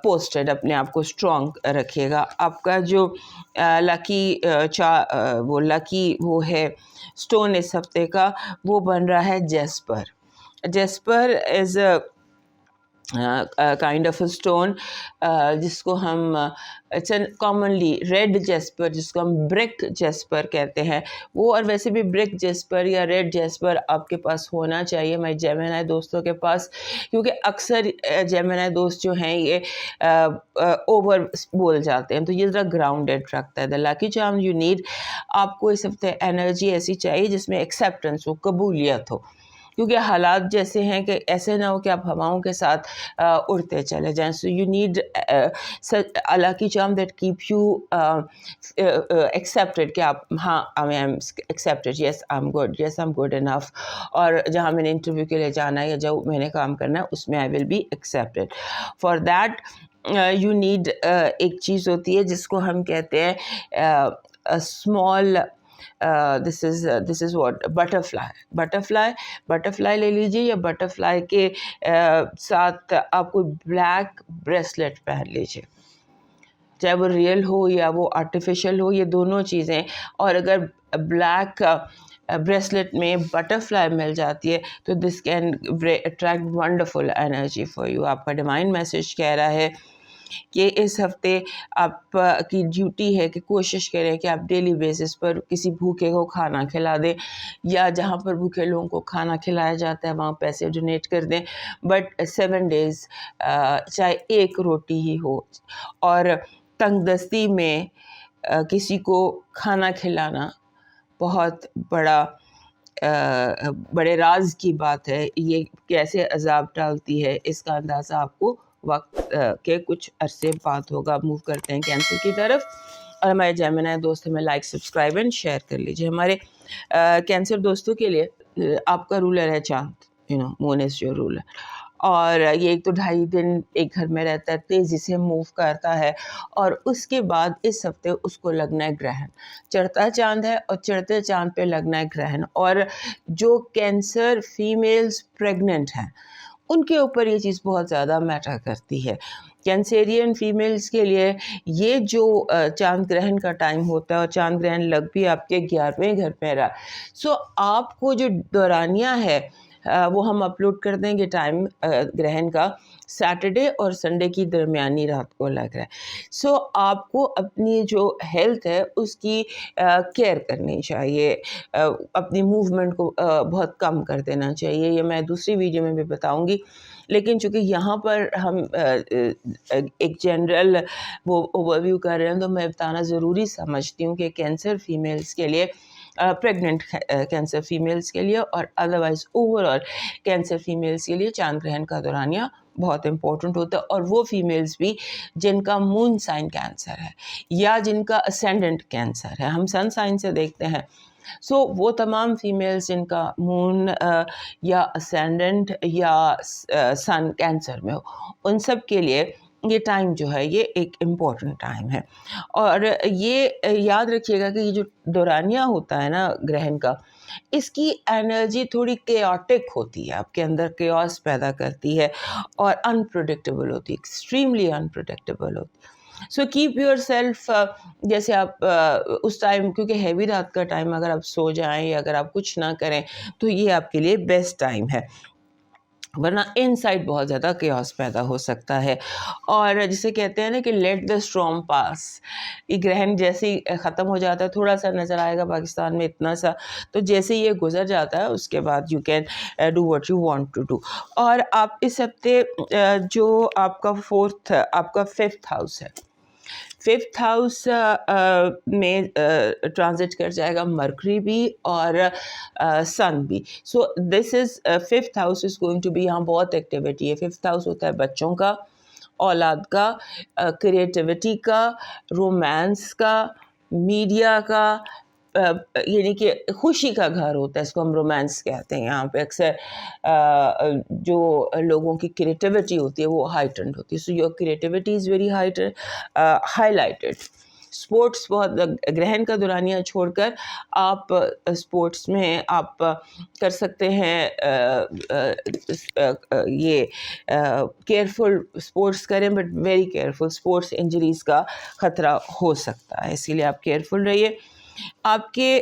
posted, اپنے آپ کو اسٹرانگ رکھیے گا. آپ کا جو لکی وہ لکی وہ ہے اسٹون اس ہفتے کا، وہ بن رہا ہے Jasper. Jasper is a kind of a stone جس کو ہم کامنلی ریڈ جیسپر، جس کو ہم بریک جیسپر کہتے ہیں، وہ. اور ویسے بھی بریک جیسپر یا ریڈ جیسپر آپ کے پاس ہونا چاہیے ہمارے جیمنائی دوستوں کے پاس، کیونکہ اکثر جیمنائی دوست جو ہیں یہ اوور بول جاتے ہیں، تو یہ ذرا گراؤنڈیڈ رکھتا ہے. دا لاکی چارم یو نیڈ، آپ کو اس ہفتے انرجی ایسی چاہیے جس میں ایکسیپٹنس ہو، قبولیت ہو، کیونکہ حالات جیسے ہیں کہ ایسے نہ ہو کہ آپ ہواؤں کے ساتھ اڑتے چلے جائیں. سو you need a lucky charm that keep you accepted، کہ آپ ہاں I am accepted، yes I'm good، yes I'm good enough، اور جہاں میں نے انٹرویو کے لیے جانا ہے یا جو میں نے کام کرنا ہے اس میں I will be accepted. For that you need ایک چیز ہوتی ہے جس کو ہم کہتے ہیں small this is what butterfly لے لیجیے، یا بٹرفلائی کے ساتھ آپ کوئی بلیک بریسلیٹ پہن لیجیے، چاہے وہ ریئل ہو یا وہ آرٹیفیشل ہو، یہ دونوں چیزیں. اور اگر بلیک بریسلیٹ میں بٹرفلائی مل جاتی ہے تو this can attract wonderful energy for you. آپ کا ڈیوائن میسج کہہ رہا ہے کہ اس ہفتے آپ کی ڈیوٹی ہے کہ کوشش کریں کہ آپ ڈیلی بیسس پر کسی بھوکے کو کھانا کھلا دیں، یا جہاں پر بھوکے لوگوں کو کھانا کھلایا جاتا ہے وہاں پیسے ڈونیٹ کر دیں. بٹ 7 days چاہے ایک روٹی ہی ہو. اور تنگ دستی میں کسی کو کھانا کھلانا بہت بڑے راز کی بات ہے. یہ کیسے عذاب ڈالتی ہے اس کا اندازہ آپ کو وقت کے کچھ عرصے بعد ہوگا. موو کرتے ہیں کینسر کی طرف، اور ہمارے جیمنائی دوست ہمیں لائک، سبسکرائب اینڈ شیئر کر لیجیے. ہمارے کینسر دوستوں کے لیے آپ کا رولر ہے چاند، مون از یور رولر، اور یہ 1 to 2.5 دن ایک گھر میں رہتا ہے، تیزی سے موو کرتا ہے، اور اس کے بعد اس ہفتے اس کو لگنا ہے گرہن. چڑھتا چاند ہے اور چڑھتے چاند پہ لگنا ہے گرہن. اور جو کینسر فیمیلز پریگننٹ ہیں ان کے اوپر یہ چیز بہت زیادہ میٹر کرتی ہے. کینسیرین فیمیلز کے لیے یہ جو چاند گرہن کا ٹائم ہوتا ہے، اور چاند گرہن لگ بھی آپ کے 11ویں گھر پہ رہا، سو آپ کو جو دورانیہ ہے وہ ہم اپلوڈ کر دیں گے ٹائم گرہن کا، سیٹرڈے اور سنڈے کی درمیانی رات کو لگ رہا ہے. سو آپ کو اپنی جو ہیلتھ ہے اس کی کیئر کرنی چاہیے، اپنی موومنٹ کو بہت کم کر دینا چاہیے. یہ میں دوسری ویڈیو میں بھی بتاؤں گی، لیکن چونکہ یہاں پر ہم ایک جنرل وہ اوور ویو کر رہے ہیں تو میں بتانا ضروری سمجھتی ہوں کہ کینسر فیمیلز کے لیے، پریگننٹ کینسر فیمیلز کے لیے، اور otherwise over all cancer females کے لیے چاند گرہن کا دورانیہ بہت امپورٹنٹ ہوتا ہے. اور وہ فیمیلز بھی جن کا مون سائن کینسر ہے یا جن کا اسینڈنٹ کینسر ہے، ہم سن سائن سے دیکھتے ہیں. سو وہ تمام فیمیلز جن کا مون یا اسینڈنٹ یا سن کینسر میں ہو، ان سب کے لیے یہ ٹائم جو ہے یہ ایک امپورٹنٹ ٹائم ہے. اور یہ یاد رکھیے گا کہ یہ جو دورانیہ ہوتا ہے نا گرہن کا، اس کی انرجی تھوڑی کیوٹک ہوتی ہے، آپ کے اندر کیوس پیدا کرتی ہے، اور انپریڈکٹیبل ہوتی ہے، ایکسٹریملی انپریڈکٹیبل ہوتی ہے. سو کیپ یور سیلف، جیسے آپ اس ٹائم، کیونکہ ہیوی رات کا ٹائم، اگر آپ سو جائیں یا اگر آپ کچھ نہ کریں تو یہ آپ کے لیے بیسٹ ٹائم ہے، ورنہ ان سائڈ بہت زیادہ کیوس پیدا ہو سکتا ہے. اور جسے کہتے ہیں نا کہ لیٹ دا اسٹارم پاس، یہ گرہن جیسے ہی ختم ہو جاتا ہے، تھوڑا سا نظر آئے گا پاکستان میں اتنا سا، تو جیسے یہ گزر جاتا ہے اس کے بعد you can do what you want to do. اور آپ اس ہفتے جو آپ کا آپ کا 5th ہاؤس ہے، 5th ہاؤس میں ٹرانزٹ کر جائے گا مرکری بھی اور سن بھی. So this is 5th house is going to be, یہاں بہت ایکٹیویٹی ہے. 5th ہاؤس ہوتا ہے بچوں کا، اولاد کا، کریٹیوٹی کا، رومانس کا، میڈیا کا، یعنی کہ خوشی کا گھر ہوتا ہے، اس کو ہم رومانس کہتے ہیں. یہاں پہ اکثر جو لوگوں کی کریٹیوٹی ہوتی ہے وہ ہائٹنڈ ہوتی ہے. So your creativity is very high lighted. Sports بہت گرہن کا دورانیہ چھوڑ کر آپ اسپورٹس میں آپ کر سکتے ہیں یہ کیئرفل اسپورٹس کریں، but very careful, sports injuries کا خطرہ ہو سکتا ہے، اسی لیے آپ کیئرفل رہیے. آپ کے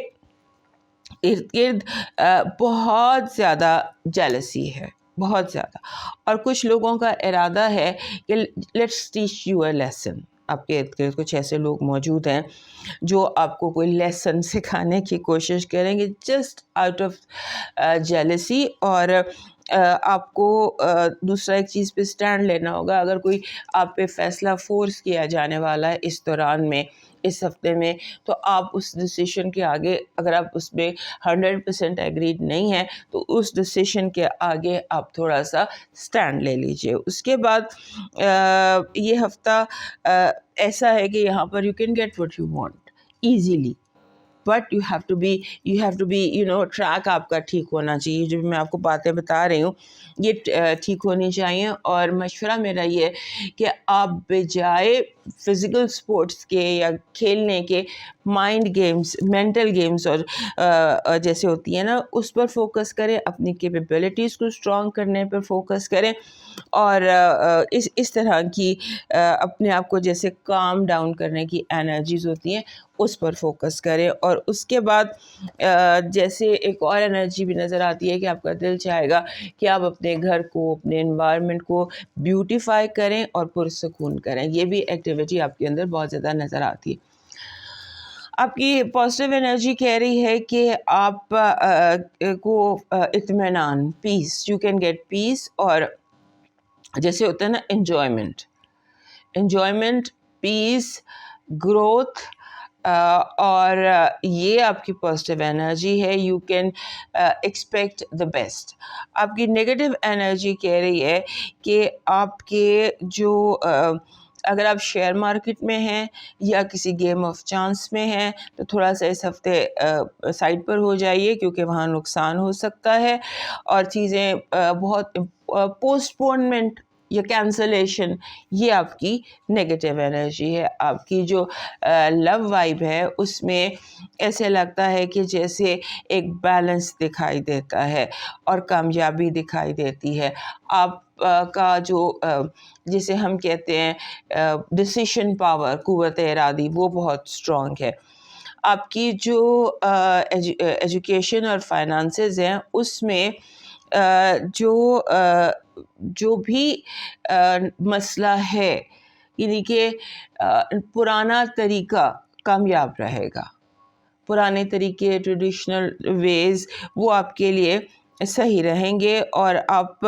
ارد گرد بہت زیادہ جیلسی ہے، بہت زیادہ، اور کچھ لوگوں کا ارادہ ہے کہ let's teach you a lesson. آپ کے ارد گرد کچھ ایسے لوگ موجود ہیں جو آپ کو کوئی لیسن سکھانے کی کوشش کریں گے جسٹ آؤٹ آف جیلسی. اور آپ کو دوسرا ایک چیز پہ اسٹینڈ لینا ہوگا. اگر کوئی آپ پہ فیصلہ فورس کیا جانے والا ہے اس دوران میں، اس ہفتے میں، تو آپ اس ڈیسیشن کے آگے، اگر آپ اس میں 100% ایگریڈ نہیں ہیں تو اس ڈیسیشن کے آگے آپ تھوڑا سا اسٹینڈ لے لیجئے. اس کے بعد یہ ہفتہ ایسا ہے کہ یہاں پر you can get what you want easily, but you have to be track آپ کا ٹھیک ہونا چاہیے. جو میں آپ کو باتیں بتا رہی ہوں یہ ٹھیک ہونی چاہیے. اور مشورہ میرا یہ ہے کہ آپ بجائے فزیکل سپورٹس کے یا کھیلنے کے مائنڈ گیمز، مینٹل گیمز اور جیسے ہوتی ہیں نا، اس پر فوکس کریں، اپنی کیپیبلٹیز کو اسٹرانگ کرنے پر فوکس کریں، اور اس طرح کی اپنے آپ کو جیسے کام ڈاؤن کرنے کی انرجیز ہوتی ہیں اس پر فوکس کریں. اور اس کے بعد جیسے ایک اور انرجی بھی نظر آتی ہے کہ آپ کا دل چاہے گا کہ آپ اپنے گھر کو، اپنے انوائرمنٹ کو بیوٹیفائی کریں اور پرسکون کریں. یہ بھی ایکٹیویٹی آپ کے اندر بہت زیادہ نظر آتی ہے. آپ کی پازیٹیو انرجی کہہ رہی ہے کہ آپ کو اطمینان، پیس، یو کین گیٹ پیس. اور جیسے ہوتا ہے نا انجوائمنٹ، پیس، گروتھ، اور یہ آپ کی پازیٹیو انرجی ہے. You can expect the best. آپ کی نیگیٹو انرجی کہہ رہی ہے کہ آپ کے جو اگر آپ شیئر مارکیٹ میں ہیں یا کسی گیم آف چانس میں ہیں تو تھوڑا سا اس ہفتے سائڈ پر ہو جائیے، کیونکہ وہاں نقصان ہو سکتا ہے اور چیزیں بہت پوسٹ پونمنٹ یا کینسلیشن، یہ آپ کی نیگیٹو انرجی ہے. آپ کی جو لو وائب ہے اس میں ایسے لگتا ہے کہ جیسے ایک بیلنس دکھائی دیتا ہے اور کامیابی دکھائی دیتی ہے. آپ کا جو جسے ہم کہتے ہیں ڈیسیشن پاور، قوت ارادی، وہ بہت اسٹرانگ ہے. آپ کی جو ایجوکیشن اور فائنانسز ہیں اس میں جو بھی مسئلہ ہے، یعنی کہ پرانا طریقہ کامیاب رہے گا. پرانے طریقے، ٹریڈیشنل ویز، وہ آپ کے لیے صحیح رہیں گے. اور آپ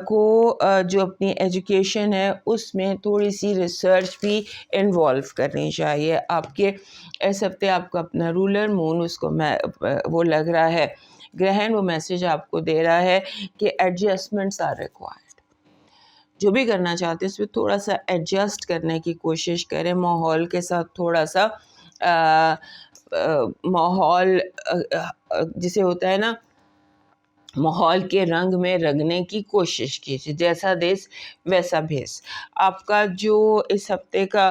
کو جو اپنی ایجوکیشن ہے اس میں تھوڑی سی ریسرچ بھی انوالو کرنی چاہیے. آپ کے اس ہفتے آپ کا اپنا رولر مون، اس کو وہ لگ رہا ہے گرہن، وہ میسج آپ کو دے رہا ہے کہ ایڈجسٹمنٹس آر ریکوائرڈ. جو بھی کرنا چاہتے ہیں اس میں تھوڑا سا ایڈجسٹ کرنے کی کوشش کریں، ماحول کے ساتھ تھوڑا سا ماحول جسے ہوتا ہے نا، ماحول کے رنگ میں رنگنے کی کوشش کیجیے. جیسا دیس ویسا بھیس. آپ کا جو اس ہفتے کا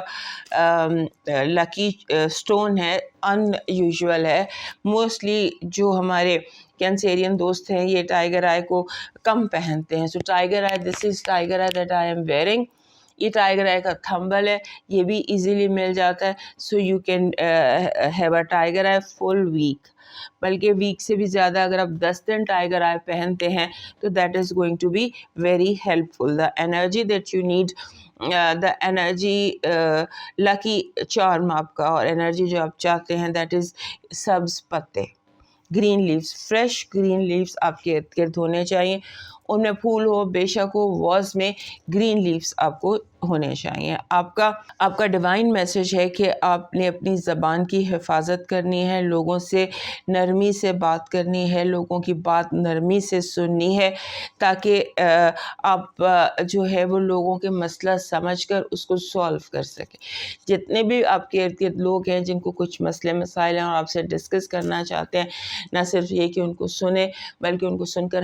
لکی سٹون ہے، ان یوزول ہے. موسٹلی جو ہمارے کینسیرین دوست ہیں یہ ٹائیگر آئی کو کم پہنتے ہیں. So tiger eye, this is tiger eye that I am wearing. یہ ٹائیگر آئی کا تھمبل ہے، یہ بھی ایزیلی مل جاتا ہے. So you can have a tiger eye full week. بلکہ ویک سے بھی زیادہ اگر آپ 10 دن ٹائیگر آئی پہنتے ہیں تو that is going to be very helpful. The energy that you need, the energy lucky charm آپ کا، اور انرجی جو آپ چاہتے ہیں دیٹ از سبز پتے، green leaves, fresh green leaves آپ کے ارد گرد ہونے چاہیے. ان میں پھول ہو بے شک ہو، واز میں گرین لیوز آپ کو ہونے چاہیے. آپ کا ڈیوائن میسج ہے کہ آپ نے اپنی زبان کی حفاظت کرنی ہے، لوگوں سے نرمی سے بات کرنی ہے، لوگوں کی بات نرمی سے سننی ہے، تاکہ آپ جو ہے وہ لوگوں کے مسئلہ سمجھ کر اس کو سولو کر سکیں. جتنے بھی آپ کے ارد گرد لوگ ہیں جن کو کچھ مسئلے مسائل ہیں اور آپ سے ڈسکس کرنا چاہتے ہیں، نہ صرف یہ کہ ان کو سنیں بلکہ ان کو سن کر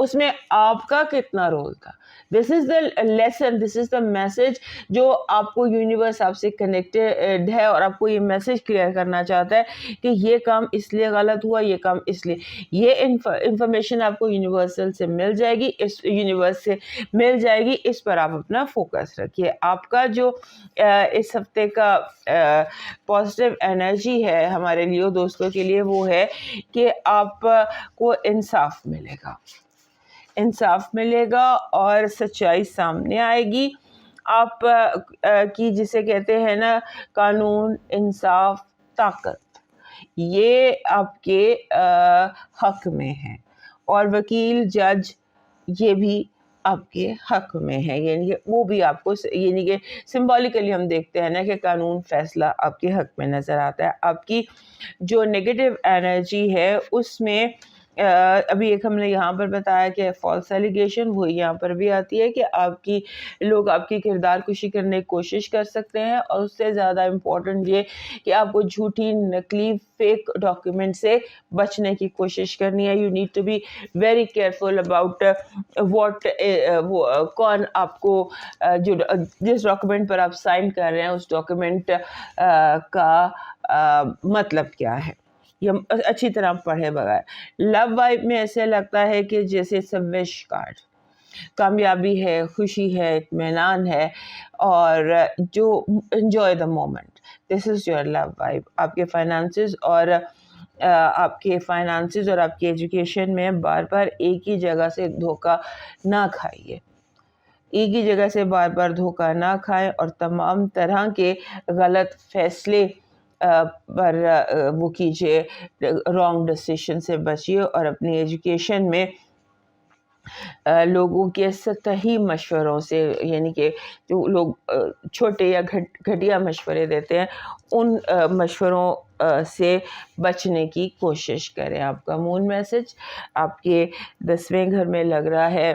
اس میں آپ کا کتنا رول تھا. دس is the lesson, this is the message جو آپ کو یونیورس آپ سے کنیکٹڈ ہے اور آپ کو یہ میسج کلیئر کرنا چاہتا ہے کہ یہ کام اس لیے غلط ہوا, یہ کام اس لیے. یہ انفارمیشن آپ کو یونیورسل سے مل جائے گی, اس یونیورس سے مل جائے گی. اس پر آپ اپنا فوکس رکھیے. آپ کا جو اس ہفتے کا پازیٹیو انرجی ہے ہمارے لیے دوستوں کے لیے وہ ہے کہ آپ کو انصاف ملے گا, انصاف ملے گا اور سچائی سامنے آئے گی. آپ کی جسے کہتے ہیں نا قانون, انصاف, طاقت, یہ آپ کے حق میں ہے. اور وکیل, جج, یہ بھی آپ کے حق میں ہے. یعنی کہ وہ بھی آپ کو, یعنی کہ سمبولیکلی ہم دیکھتے ہیں نا کہ قانون فیصلہ آپ کے حق میں نظر آتا ہے. آپ کی جو نیگیٹو انرجی ہے اس میں ابھی ایک ہم نے یہاں پر بتایا کہ فالس ایلیگیشن, وہی یہاں پر بھی آتی ہے کہ آپ کی لوگ آپ کی کردار کشی کرنے کی کوشش کر سکتے ہیں. اور اس سے زیادہ امپورٹنٹ یہ کہ آپ کو جھوٹی, نقلی, فیک ڈاکیومنٹ سے بچنے کی کوشش کرنی ہے. You need to be very careful about what, کون آپ کو جو جس ڈاکیومنٹ پر آپ سائن کر رہے ہیں اس ڈاکیومنٹ کا مطلب کیا ہے, یہ اچھی طرح پڑھے بغیر. لو وائب میں ایسے لگتا ہے کہ جیسے سوش کارڈ, کامیابی ہے, خوشی ہے, اطمینان ہے, اور جو enjoy the moment. This is your love vibe. آپ کے فائنانسز اور آپ کی ایجوکیشن میں بار بار ایک ہی جگہ سے دھوکہ نہ کھائیے, ایک ہی جگہ سے بار بار دھوکہ نہ کھائیں, اور تمام طرح کے غلط فیصلے پر وہ کیجیے, رانگ ڈیسیشن سے بچیے. اور اپنی ایجوکیشن میں لوگوں کے سطحی مشوروں سے, یعنی کہ جو لوگ چھوٹے یا گھٹیا مشورے دیتے ہیں ان مشوروں سے بچنے کی کوشش کریں. آپ کا مون میسج آپ کے 10ویں گھر میں لگ رہا ہے.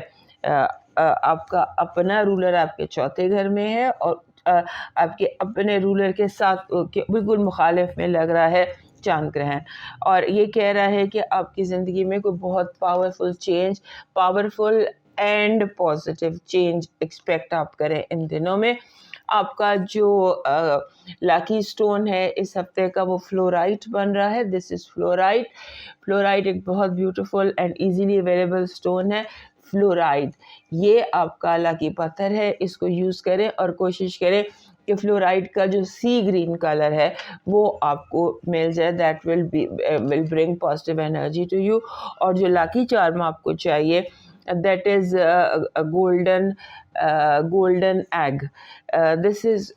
آپ کا اپنا رولر آپ کے 4تھے گھر میں ہے, اور آپ کے اپنے رولر کے ساتھ بالکل مخالف میں لگ رہا ہے چاند گرہن, اور یہ کہہ رہا ہے کہ آپ کی زندگی میں کوئی بہت powerful and positive change expect آپ کریں ان دنوں میں. آپ کا جو لاکی سٹون ہے اس ہفتے کا وہ فلورائٹ بن رہا ہے. دس از فلورائٹ. فلورائٹ ایک بہت beautiful and easily available stone ہے. فلورائڈ یہ آپ کا لاکی پتھر ہے, اس کو یوز کریں اور کوشش کریں کہ فلورائڈ کا جو سی گرین کلر ہے وہ آپ کو مل جائے. That will bring positive energy to you. اور جو لاکی چارم آپ کو چاہیے that is golden egg. This is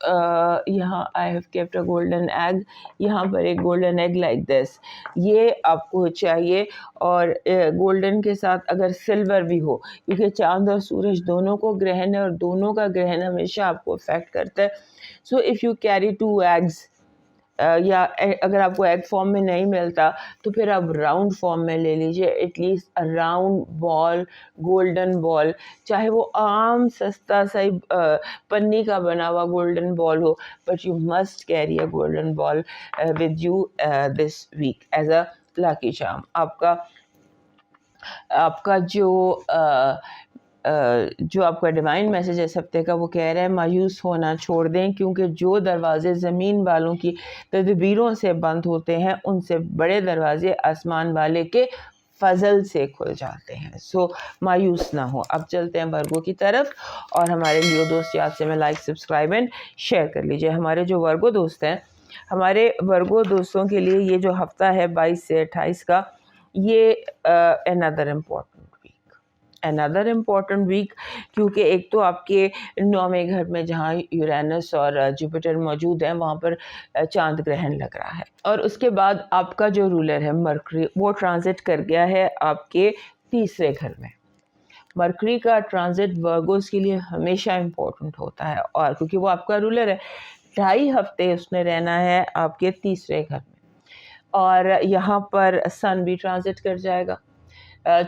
یہاں I have kept a golden egg. یہاں پر ایک golden egg like this یہ آپ کو چاہیے. اور گولڈن کے ساتھ اگر سلور بھی ہو, کیونکہ چاند اور سورج دونوں کو گرہن ہے اور دونوں کا گرہن ہمیشہ آپ کو افیکٹ کرتا ہے. سو اف یو کیری 2 eggs, یا اگر آپ کو ایگ فارم میں نہیں ملتا تو پھر آپ راؤنڈ فارم میں لے لیجیے. At least round ball, golden ball, چاہے وہ عام سستا سا پنی کا بنا ہوا گولڈن بال ہو, but you must carry a golden ball with you this week as a lucky charm. آپ کا جو آپ کا ڈیوائن میسج ہے اس ہفتے کا وہ کہہ رہا ہے مایوس ہونا چھوڑ دیں, کیونکہ جو دروازے زمین والوں کی تدبیروں سے بند ہوتے ہیں ان سے بڑے دروازے آسمان والے کے فضل سے کھل جاتے ہیں. سو مایوس نہ ہو. اب چلتے ہیں ورگو کی طرف, اور ہمارے لیو دوست یاد سے میں لائک, سبسکرائب اینڈ شیئر کر لیجیے. ہمارے جو ورگو دوست ہیں, ہمارے ورگو دوستوں کے لیے یہ جو ہفتہ ہے 22 سے 28 کا, یہ another important week, کیونکہ ایک تو آپ کے 9ویں گھر میں جہاں یورینس اور جوپیٹر موجود ہیں وہاں پر چاند گرہن لگ رہا ہے, اور اس کے بعد آپ کا جو رولر ہے مرکری وہ ٹرانزٹ کر گیا ہے آپ کے 3رے گھر میں. مرکری کا ٹرانزٹ ورگوز کے لیے ہمیشہ امپورٹنٹ ہوتا ہے, اور کیونکہ وہ آپ کا رولر ہے 2.5 ہفتے اس نے رہنا ہے آپ کے 3رے گھر میں, اور یہاں پر سن بھی ٹرانزٹ کر جائے گا.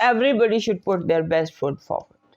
Everybody should put their best foot forward.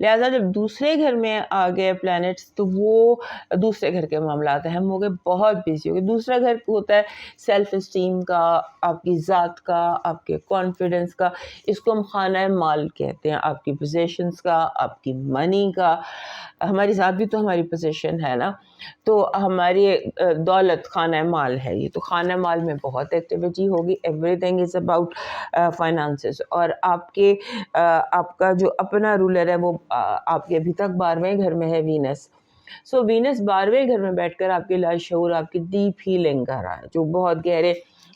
لہٰذا جب دوسرے گھر میں آ گئے پلانٹس تو وہ دوسرے گھر کے معاملات اہم ہو گئے, بہت بیزی ہو گئے. دوسرا گھر ہوتا ہے سیلف اسٹیم کا, آپ کی ذات کا, آپ کے کانفیڈنس کا, اس کو ہم خانہ مال کہتے ہیں, آپ کی پوزیشنس کا, آپ کی منی کا. ہماری ذات بھی تو ہماری پوزیشن ہے نا, تو ہماری دولت خانہ مال ہے یہ, تو خانہ مال میں بہت ایکٹیویٹی ہوگی. Every thing is about finances. اور آپ کا جو اپنا رولر ہے وہ آپ کے ابھی تک 12ویں گھر میں ہے وینس. سو وینس 12ویں گھر میں بیٹھ کر آپ کے لاشعور, آپ کی ڈیپ ہیلنگ کر رہا ہے, جو بہت گہرے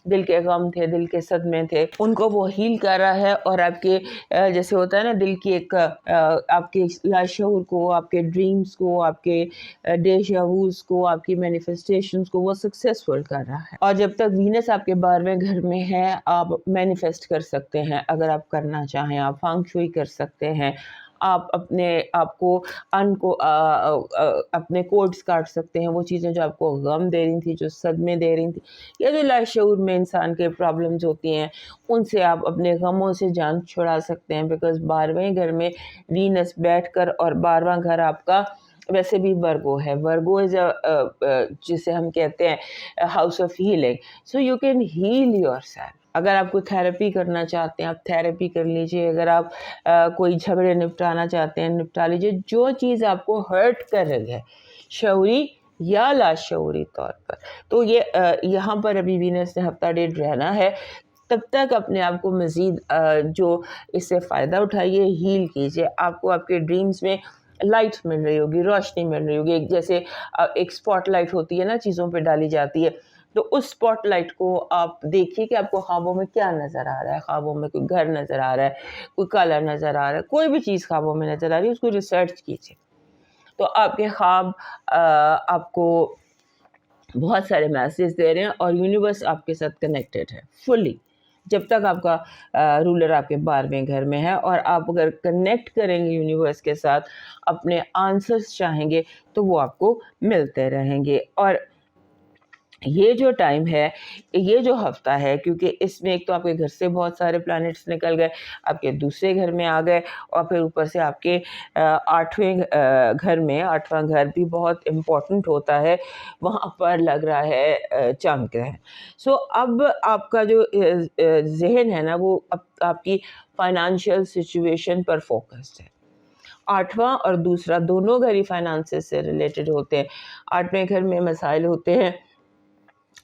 دل کے غم تھے, دل کے صدمے تھے, ان کو وہ ہیل کر رہا ہے. اور آپ کے جیسے ہوتا ہے نا دل کی ایک آپ کے لاشعور کو, آپ کے ڈریمز کو, آپ کے ڈیجا ووز کو, آپ کی مینیفیسٹیشنز کو وہ سکسیسفل کر رہا ہے. اور جب تک وینس آپ کے 12ویں گھر میں ہے, آپ مینیفیسٹ کر سکتے ہیں اگر آپ کرنا چاہیں, آپ فانگ شوئی کر سکتے ہیں, آپ اپنے آپ کو اپنے کوڈز کاٹ سکتے ہیں, وہ چیزیں جو آپ کو غم دے رہی تھیں, جو صدمے دے رہی تھیں, یا جو لاشعور میں انسان کے پرابلمز ہوتی ہیں, ان سے آپ اپنے غموں سے جان چھڑا سکتے ہیں. بیکاز 12ویں گھر میں وینس بیٹھ کر, اور 12واں گھر آپ کا ویسے بھی ورگو ہے. ورگو از جسے ہم کہتے ہیں house of healing. So you can heal yourself. اگر آپ کو تھیراپی کرنا چاہتے ہیں آپ تھیراپی کر لیجئے. اگر آپ کوئی جھگڑے نپٹانا چاہتے ہیں نپٹا لیجئے. جو چیز آپ کو ہرٹ کر رہی ہے شعوری یا لاشعوری طور پر, تو یہاں پر ابھی وینس نے ہفتہ ڈیڑھ رہنا ہے. تب تک اپنے آپ کو مزید جو اس سے فائدہ اٹھائیے, ہیل کیجئے. آپ کو آپ کے ڈریمز میں لائٹ مل رہی ہوگی, روشنی مل رہی ہوگی. جیسے ایک اسپاٹ لائٹ ہوتی ہے نا, چیزوں پہ ڈالی جاتی ہے, تو اس اسپاٹ لائٹ کو آپ دیکھیے کہ آپ کو خوابوں میں کیا نظر آ رہا ہے. خوابوں میں کوئی گھر نظر آ رہا ہے, کوئی کلر نظر آ رہا ہے, کوئی بھی چیز خوابوں میں نظر آ رہی ہے, اس کو ریسرچ کیجیے. تو آپ کے خواب آپ کو بہت سارے میسیج دے رہے ہیں, اور یونیورس آپ کے ساتھ کنیکٹڈ ہے فلی, جب تک آپ کا رولر آپ کے 12ویں گھر میں ہے. اور آپ اگر کنیکٹ کریں گے یونیورس کے ساتھ, اپنے آنسرس چاہیں گے تو وہ آپ کو ملتے رہیں گے. اور یہ جو ٹائم ہے, یہ جو ہفتہ ہے, کیونکہ اس میں ایک تو آپ کے گھر سے بہت سارے پلانٹس نکل گئے, آپ کے دوسرے گھر میں آ گئے, اور پھر اوپر سے آپ کے 8ویں گھر میں, 8واں گھر بھی بہت امپورٹنٹ ہوتا ہے, وہاں پر لگ رہا ہے چاند گرہن. سو اب آپ کا جو ذہن ہے نا وہ آپ کی فائنانشیل سچویشن پر فوکسڈ ہے. 8واں اور دوسرا دونوں گھر ہی فائنانسز سے ریلیٹڈ ہوتے ہیں. 8ویں گھر میں مسائل ہوتے ہیں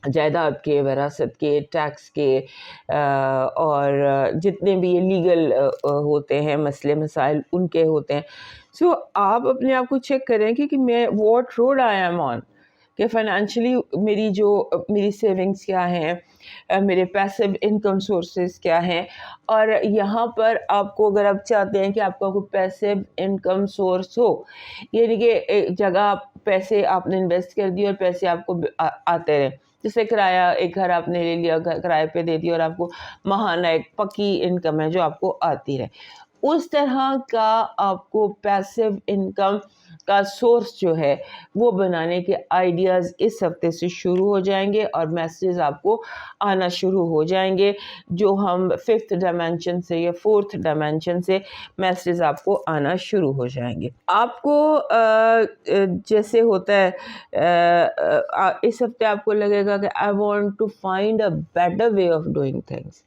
جائیداد کے, وراثت کے, ٹیکس کے, اور جتنے بھی یہ لیگل ہوتے ہیں مسئلے مسائل ان کے ہوتے ہیں. سو آپ اپنے آپ کو چیک کریں کہ میں واٹ روڈ آئی ایم آن, کہ فائنینشلی میری سیونگز کیا ہیں, میرے پیسو انکم سورسز کیا ہیں. اور یہاں پر آپ کو اگر آپ چاہتے ہیں کہ آپ کا کوئی پیسو انکم سورس ہو, یعنی کہ ایک جگہ پیسے آپ نے انویسٹ کر دیے اور پیسے آپ کو آتے رہیں, جیسے کرایہ, ایک گھر آپ نے لے لیا, کرائے پہ دے دیا, اور آپ کو ماہانہ ایک پکی انکم ہے جو آپ کو آتی رہے. اس طرح کا آپ کو پیسو انکم کا سورس جو ہے وہ بنانے کے آئیڈیاز اس ہفتے سے شروع ہو جائیں گے, اور میسیجز آپ کو آنا شروع ہو جائیں گے, جو ہم 5th ڈائمینشن سے یا 4th ڈائمینشن سے میسیجز آپ کو آنا شروع ہو جائیں گے. آپ کو جیسے ہوتا ہے اس ہفتے آپ کو لگے گا کہ I want to find a better way of doing things,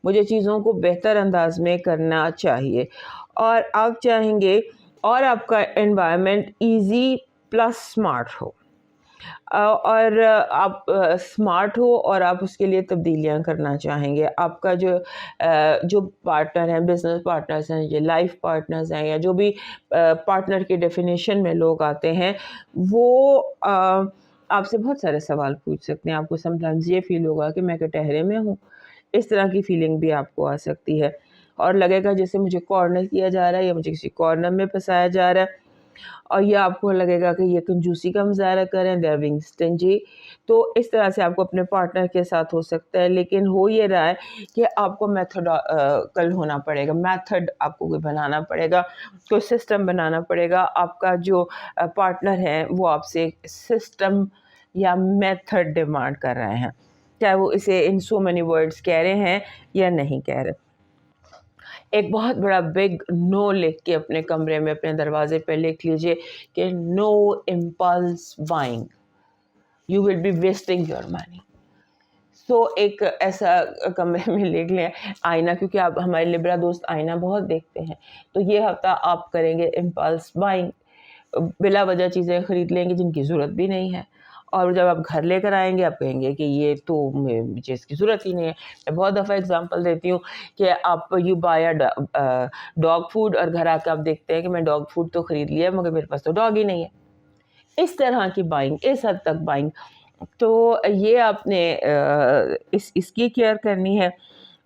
مجھے چیزوں کو بہتر انداز میں کرنا چاہیے. اور آپ چاہیں گے اور آپ کا انوائرمنٹ ایزی پلس اسمارٹ ہو, اور آپ اسمارٹ ہو, اور آپ اس کے لیے تبدیلیاں کرنا چاہیں گے. آپ کا جو پارٹنر ہیں, بزنس پارٹنرز ہیں, یہ لائف پارٹنرز ہیں, یا جو بھی پارٹنر کی ڈیفینیشن میں لوگ آتے ہیں, وہ آپ سے بہت سارے سوال پوچھ سکتے ہیں. آپ کو سم ٹائمز یہ فیل ہوگا کہ میں کٹہرے میں ہوں, اس طرح کی فیلنگ بھی آپ کو آ سکتی ہے, اور لگے گا جیسے مجھے کارنر کیا جا رہا ہے, یا مجھے کسی کارنر میں پھنسایا جا رہا ہے. اور یہ آپ کو لگے گا کہ یہ کنجوسی کا مظاہرہ کریں, they are being stingy. تو اس طرح سے آپ کو اپنے پارٹنر کے ساتھ ہو سکتا ہے. لیکن ہو یہ رہا ہے کہ آپ کو میتھڈ ہونا پڑے گا, میتھڈ آپ کو کوئی بنانا پڑے گا, کوئی سسٹم بنانا پڑے گا. آپ کا جو پارٹنر ہے وہ آپ سے سسٹم یا میتھڈ ڈیمانڈ کر رہے ہیں, چاہے وہ اسے ان سو مینی ورڈز کہہ رہے ہیں یا نہیں کہہ رہے. ایک بہت بڑا بگ نو لکھ کے اپنے کمرے میں اپنے دروازے پہ لکھ لیجئے کہ no impulse buying, you will be wasting your money. So ایک ایسا کمرے میں لکھ لیں. آئینہ، کیونکہ آپ ہمارے لبرا دوست آئینہ بہت دیکھتے ہیں، تو یہ ہفتہ آپ کریں گے امپلس بائنگ، بلا وجہ چیزیں خرید لیں گے جن کی ضرورت بھی نہیں ہے، اور جب آپ گھر لے کر آئیں گے آپ کہیں گے کہ یہ تو مجھے اس کی ضرورت ہی نہیں ہے. میں بہت دفعہ اگزامپل دیتی ہوں کہ آپ یو بائی ڈاگ فوڈ، اور گھر آ کے آپ دیکھتے ہیں کہ میں ڈاگ فوڈ تو خرید لیا مگر میرے پاس تو ڈاگ ہی نہیں ہے. اس طرح کی بائنگ، اس حد تک بائنگ، تو یہ آپ نے اس کی کیئر کرنی ہے.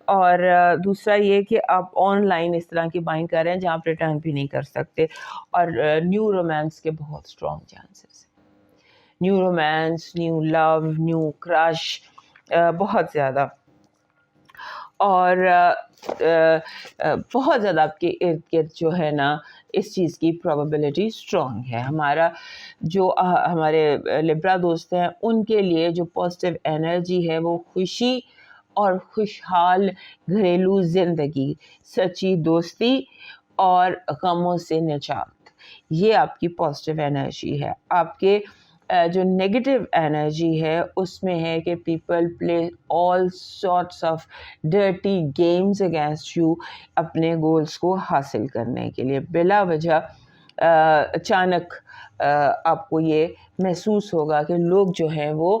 اور دوسرا یہ کہ آپ آن لائن اس طرح کی بائنگ کر رہے ہیں جہاں آپ ریٹرن بھی نہیں کر سکتے. اور نیو رومانس کے بہت strong chances, new romance, new love, new crush, بہت زیادہ. اور بہت زیادہ آپ کے ارد گرد جو ہے نا اس چیز کی پروبیبلٹی اسٹرانگ ہے. ہمارا جو ہمارے لبرا دوست ہیں ان کے لیے جو پازیٹیو انرجی ہے وہ خوشی اور خوشحال گھریلو زندگی، سچی دوستی اور غموں سے نجات، یہ آپ کی پازیٹیو انرجی ہے. آپ کے جو نیگیٹو انرجی ہے اس میں ہے کہ people play all sorts of dirty games against you, اپنے گولز کو حاصل کرنے کے لیے. بلا وجہ اچانک آپ کو یہ محسوس ہوگا کہ لوگ جو ہیں وہ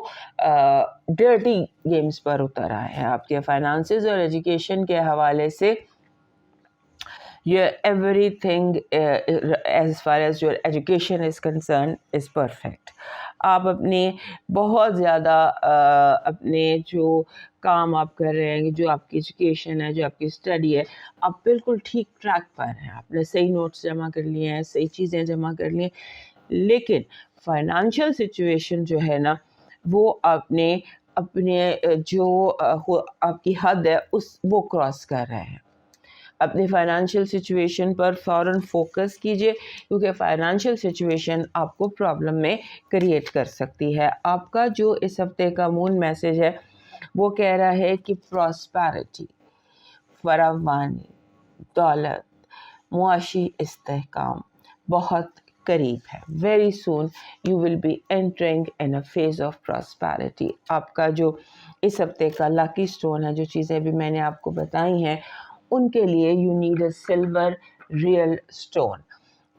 ڈرٹی گیمز پر اتر آئے ہیں. آپ کے فائنانسز اور ایجوکیشن کے حوالے سے everything as far as your education is concerned is perfect. آپ اپنے بہت زیادہ اپنے جو کام آپ کر رہے ہیں، جو آپ کی ایجوکیشن ہے، جو آپ کی اسٹڈی ہے، آپ بالکل ٹھیک ٹریک پر ہیں. آپ نے صحیح نوٹس جمع کر لیے ہیں، صحیح چیزیں جمع کر لی ہیں، لیکن فائنانشیل سچویشن جو ہے نا وہ آپ نے اپنے جو آپ کی حد ہے وہ کراس کر رہے ہیں. اپنی فائنانشیل سچویشن پر فوراً فوکس کیجئے، کیونکہ فائنانشیل سچویشن آپ کو پرابلم میں کریٹ کر سکتی ہے. آپ کا جو اس ہفتے کا مون میسج ہے وہ کہہ رہا ہے کہ پراسپیرٹی، فراوانی، دولت، معاشی استحکام بہت قریب ہے. Very soon you will be entering in a phase of prosperity. آپ کا جو اس ہفتے کا لاکی اسٹون ہے، جو چیزیں بھی میں نے آپ کو بتائی ہیں ان کے لیے you need a silver real stone.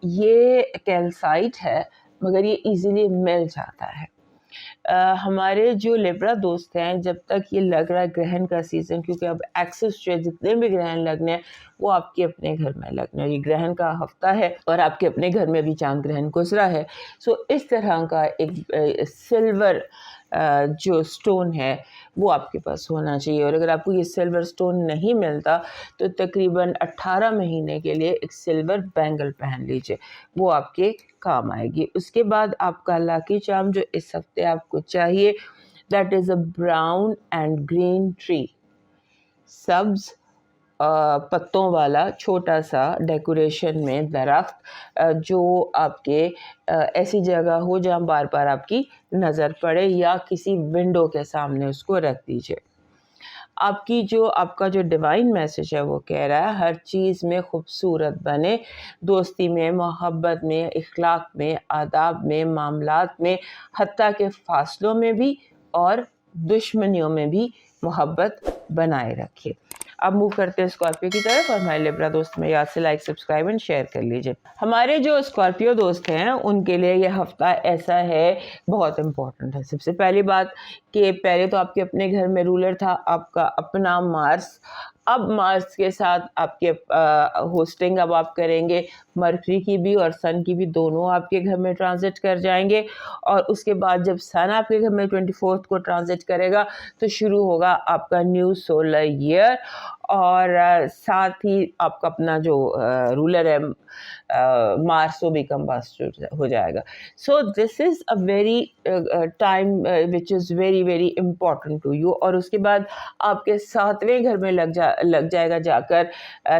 یہ کیلسائٹ ہے مگر یہ ایزیلی مل جاتا ہے. ہمارے جو لبرا دوست ہیں جب تک یہ لگ رہا ہے گرہن کا سیزن، کیونکہ اب ایکسس جو جتنے بھی گرہن لگنے ہیں وہ آپ کے اپنے گھر میں لگنے ہیں، یہ گرہن کا ہفتہ ہے اور آپ کے اپنے گھر میں بھی چاند گرہن گزرا ہے. سو اس طرح کا ایک سلور جو سٹون ہے وہ آپ کے پاس ہونا چاہیے. اور اگر آپ کو یہ سلور سٹون نہیں ملتا تو تقریباً 18 مہینے کے لیے ایک سلور بینگل پہن لیجئے، وہ آپ کے کام آئے گی. اس کے بعد آپ کا لاکی چارم جو اس ہفتے آپ کو چاہیے، that is a brown and green tree, سبز پتوں والا چھوٹا سا ڈیکوریشن میں درخت جو آپ کے ایسی جگہ ہو جہاں بار بار آپ کی نظر پڑے، یا کسی ونڈو کے سامنے اس کو رکھ دیجئے. آپ کا جو ڈیوائن میسج ہے وہ کہہ رہا ہے ہر چیز میں خوبصورت بنے، دوستی میں، محبت میں، اخلاق میں، آداب میں، معاملات میں، حتیٰ کہ فاصلوں میں بھی اور دشمنیوں میں بھی محبت بنائے رکھے. اب موو کرتے ہیں اسکارپیو کی طرف، اور ہمارے لبرا دوست میں یاد سے لائک، سبسکرائب اینڈ شیئر کر لیجئے. ہمارے جو اسکارپیو دوست ہیں ان کے لیے یہ ہفتہ ایسا ہے بہت امپورٹنٹ ہے. سب سے پہلی بات کہ پہلے تو آپ کے اپنے گھر میں رولر تھا آپ کا اپنا مارس. اب مارس کے ساتھ آپ کے ہوسٹنگ اب آپ کریں گے مرکری کی بھی اور سن کی بھی، دونوں آپ کے گھر میں ٹرانزٹ کر جائیں گے. اور اس کے بعد جب سن آپ کے گھر میں 24 کو ٹرانزٹ کرے گا تو شروع ہوگا آپ کا نیو سولر ایئر. اور ساتھ ہی آپ کا اپنا جو رولر ہے مارس وہ بھی کمبسٹ ہو جائے گا. So this is a very time which is very very important to you. اور اس کے بعد آپ کے 7ویں گھر میں لگ جائے گا جا کر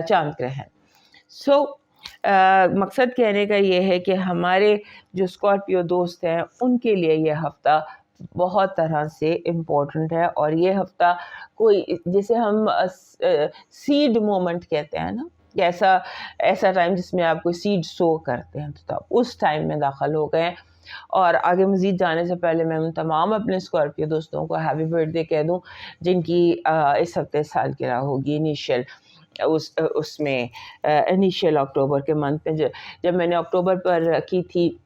چاند گرہن. سو مقصد کہنے کا یہ ہے کہ ہمارے جو اسکارپیو دوست ہیں ان کے لیے یہ ہفتہ بہت طرح سے امپورٹنٹ ہے. اور یہ ہفتہ کوئی جسے ہم سیڈ مومنٹ کہتے ہیں نا، ایسا ٹائم جس میں آپ کوئی سیڈ سو کرتے ہیں، تو اس ٹائم میں داخل ہو گئے ہیں. اور آگے مزید جانے سے پہلے میں ان تمام اپنے اسکارپیو دوستوں کو ہیپی برتھ ڈے کہہ دوں جن کی اس ہفتے سالگرہ ہوگی. اس میں انیشیل اکتوبر کے منتھ میں جب میں نے اکتوبر پر کی تھی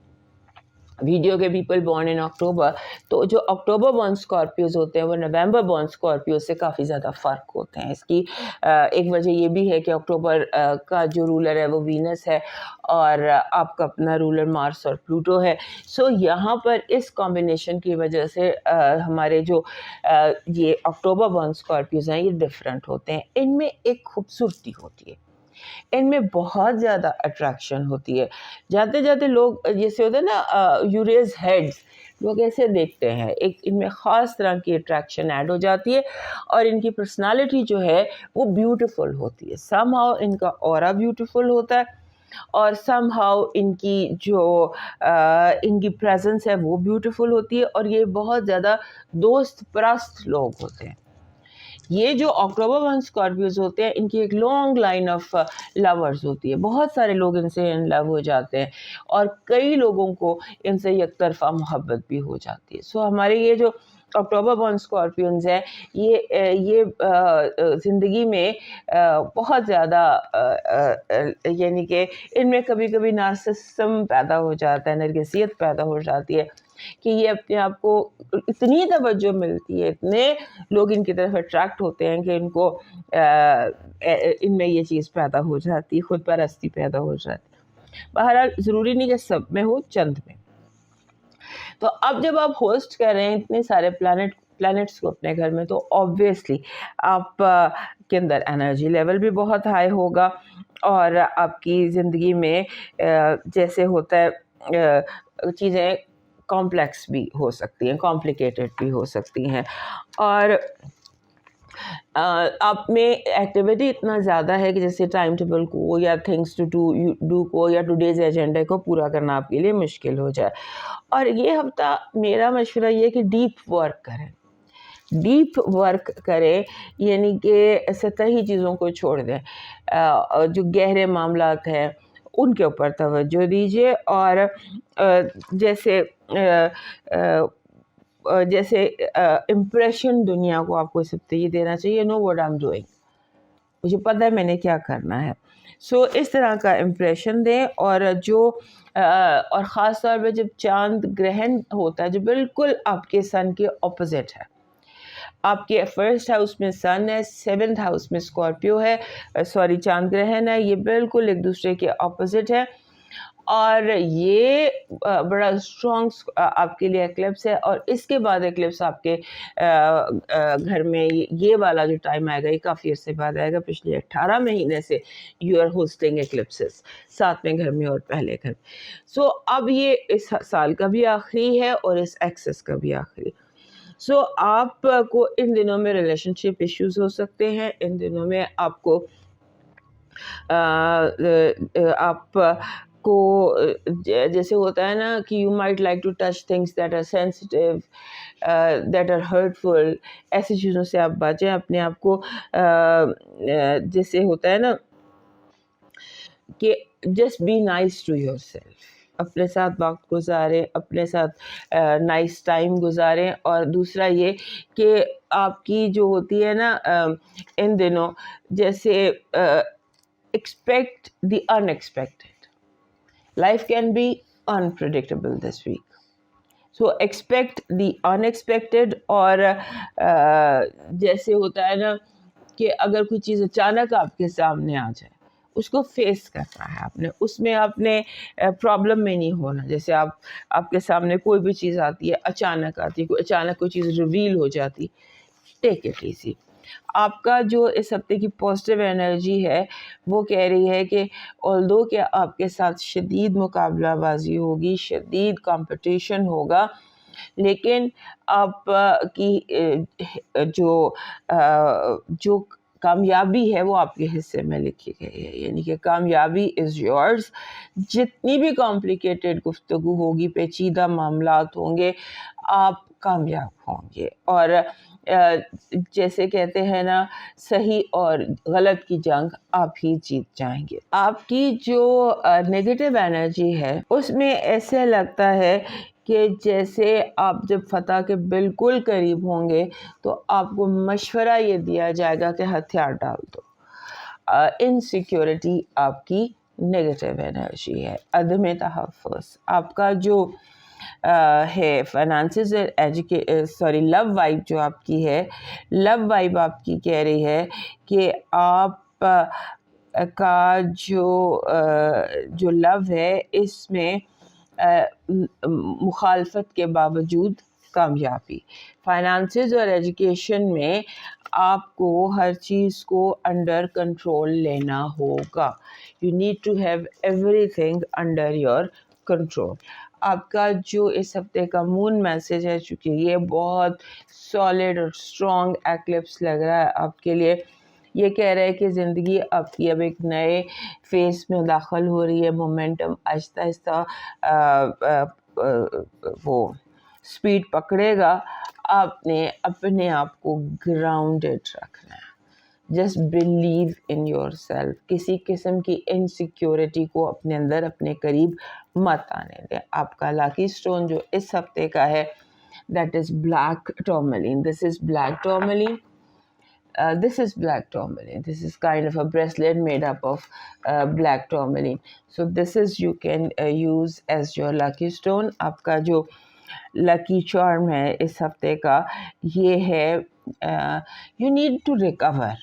ویڈیو کے پیپل بورن ان اکتوبر، تو جو اکتوبر بورن اسکارپیوز ہوتے ہیں وہ نومبر بورن اسکارپیوز سے کافی زیادہ فرق ہوتے ہیں. اس کی ایک وجہ یہ بھی ہے کہ اکتوبر کا جو رولر ہے وہ وینس ہے اور آپ کا اپنا رولر مارس اور پلوٹو ہے. سو یہاں پر اس کمبینیشن کی وجہ سے ہمارے جو یہ اکتوبر بورن اسکارپیوز ہیں یہ ڈفرینٹ ہوتے ہیں. ان میں ایک خوبصورتی ہوتی ہے، ان میں بہت زیادہ اٹریکشن ہوتی ہے. جاتے جاتے لوگ جیسے ہوتے ہیں نا یوریز ہیڈز، لوگ ایسے دیکھتے ہیں، ایک ان میں خاص طرح کی اٹریکشن ایڈ ہو جاتی ہے اور ان کی پرسنالٹی جو ہے وہ بیوٹیفل ہوتی ہے. سم ہاؤ ان کا اورا بیوٹیفل ہوتا ہے اور سم ہاؤ ان کی پریزنس ہے وہ بیوٹیفل ہوتی ہے. اور یہ بہت زیادہ دوست پرست لوگ ہوتے ہیں. یہ جو اکتوبر ون اسکارپیوز ہوتے ہیں ان کی ایک لانگ لائن آف لورز ہوتی ہے. بہت سارے لوگ ان سے ان لو ہو جاتے ہیں اور کئی لوگوں کو ان سے یک طرفہ محبت بھی ہو جاتی ہے. سو ہمارے یہ جو اکتوبر بورن اسکارپیونز ہیں یہ زندگی میں بہت زیادہ یعنی کہ ان میں کبھی کبھی نارسسزم پیدا ہو جاتا ہے، نرگسیت پیدا ہو جاتی ہے کہ یہ اپنے آپ کو اتنی توجہ ملتی ہے، اتنے لوگ ان کی طرف اٹریکٹ ہوتے ہیں کہ ان کو ان میں یہ چیز پیدا ہو جاتی، خود پرستی پیدا ہو جاتی. بہرحال ضروری نہیں کہ سب میں ہو، چند میں. تو اب جب آپ ہوسٹ کر رہے ہیں اتنے سارے پلانٹس کو اپنے گھر میں، تو آبویسلی آپ کے اندر انرجی لیول بھی بہت ہائی ہوگا اور آپ کی زندگی میں جیسے ہوتا ہے چیزیں کمپلیکس بھی ہو سکتی ہیں، کمپلیکیٹڈ بھی ہو سکتی ہیں. اور آپ میں ایکٹیویٹی اتنا زیادہ ہے کہ جیسے ٹائم ٹیبل کو یا تھنگس ٹو ڈو کو یا ٹوڈیز ایجنڈے کو پورا کرنا آپ کے لیے مشکل ہو جائے. اور یہ ہفتہ میرا مشورہ یہ کہ ڈیپ ورک کریں، یعنی کہ سطحی چیزوں کو چھوڑ دیں، جو گہرے معاملات ہیں ان کے اوپر توجہ دیجیے. اور جیسے امپریشن دنیا کو آپ کو اس ہفتے یہ دینا چاہیے، know what I am doing, مجھے پتہ ہے میں نے کیا کرنا ہے. سو اس طرح کا امپریشن دیں. اور خاص طور پہ جب چاند گرہن ہوتا ہے جو بالکل آپ کے سن کے اپوزٹ ہے، آپ کے فرسٹ ہاؤس میں سن ہے، سیونتھ ہاؤس میں اسکارپیو ہے، چاند گرہن ہے، یہ بالکل ایک دوسرے کے اپوزٹ ہے. اور یہ بڑا اسٹرانگ آپ کے لیے ایکلپس ہے. اور اس کے بعد ایکلپس آپ کے گھر میں یہ والا جو ٹائم آئے گا یہ کافی عرصے بعد آئے گا. پچھلے 18 مہینے سے یو آر ہوسٹنگ ایکلپسز 7ویں گھر میں اور پہلے گھر میں. سو اب یہ اس سال کا بھی آخری ہے اور اس ایکسس کا بھی آخری. سو آپ کو ان دنوں میں ریلیشن شپ ایشوز ہو سکتے ہیں. ان دنوں میں آپ کو جیسے ہوتا ہے نا کہ you might like to touch things that are sensitive, that are hurtful. ایسی چیزوں سے آپ بچیں اپنے آپ کو. جیسے ہوتا ہے نا کہ just be nice to yourself, اپنے ساتھ وقت گزاریں، اپنے ساتھ نائس ٹائم گزاریں. اور دوسرا یہ کہ آپ کی جو ہوتی ہے نا ان دنوں جیسے expect the in expected. Life can be unpredictable this week. So expect the unexpected. اور جیسے ہوتا ہے نا کہ اگر کوئی چیز اچانک آپ کے سامنے آ جائے اس کو فیس کرنا ہے آپ نے، اس میں آپ نے پرابلم میں نہیں ہونا. جیسے آپ کے سامنے کوئی بھی چیز آتی ہے، اچانک آتی ہے، اچانک کوئی چیز ریویل ہو جاتی، ٹیک اٹ ایزی. آپ کا جو اس ہفتے کی پازیٹیو انرجی ہے وہ کہہ رہی ہے کہ although کہ آپ کے ساتھ شدید مقابلہ بازی ہوگی، شدید کمپٹیشن ہوگا، لیکن آپ کی جو کامیابی ہے وہ آپ کے حصے میں لکھی گئی ہے. یعنی کہ کامیابی از یورز. جتنی بھی کمپلیکیٹڈ گفتگو ہوگی، پیچیدہ معاملات ہوں گے، آپ کامیاب ہوں گے، اور جیسے کہتے ہیں نا، صحیح اور غلط کی جنگ آپ ہی جیت جائیں گے۔ آپ کی جو نیگیٹو انرجی ہے اس میں ایسے لگتا ہے کہ جیسے آپ جب فتح کے بالکل قریب ہوں گے تو آپ کو مشورہ یہ دیا جائے گا کہ ہتھیار ڈال دو۔ انسیکیورٹی آپ کی نیگیٹو انرجی ہے۔ عدم تحفظ آپ کا جو ہے فائنانسز، لو وائب جو آپ کی ہے، لو وائب آپ کی کہہ رہی ہے کہ آپ کا جو لو ہے اس میں مخالفت کے باوجود کامیابی۔ فائنانسز اور ایجوکیشن میں آپ کو ہر چیز کو انڈر کنٹرول لینا ہوگا۔ You need to have everything under your control. آپ کا جو اس ہفتے کا مون میسج ہے، چونکہ یہ بہت سالڈ اور اسٹرانگ ایکلپس لگ رہا ہے آپ کے لیے، یہ کہہ رہا ہے کہ زندگی آپ کی اب ایک نئے فیز میں داخل ہو رہی ہے۔ مومنٹم آہستہ آہستہ وہ اسپیڈ پکڑے گا۔ آپ نے اپنے آپ کو گراؤنڈڈ رکھنا ہے۔ Just believe in your self. کسی قسم کی انسیکیورٹی کو اپنے اندر، اپنے قریب مت آنے دیں۔ آپ کا لاکی اسٹون جو اس ہفتے کا ہے that is black tourmaline. This is black tourmaline. This is black tourmaline. This is kind of a bracelet made up of black tourmaline. So this is you can use as your lucky stone. آپ کا جو lucky charm ہے اس ہفتے کا یہ ہے you need to recover.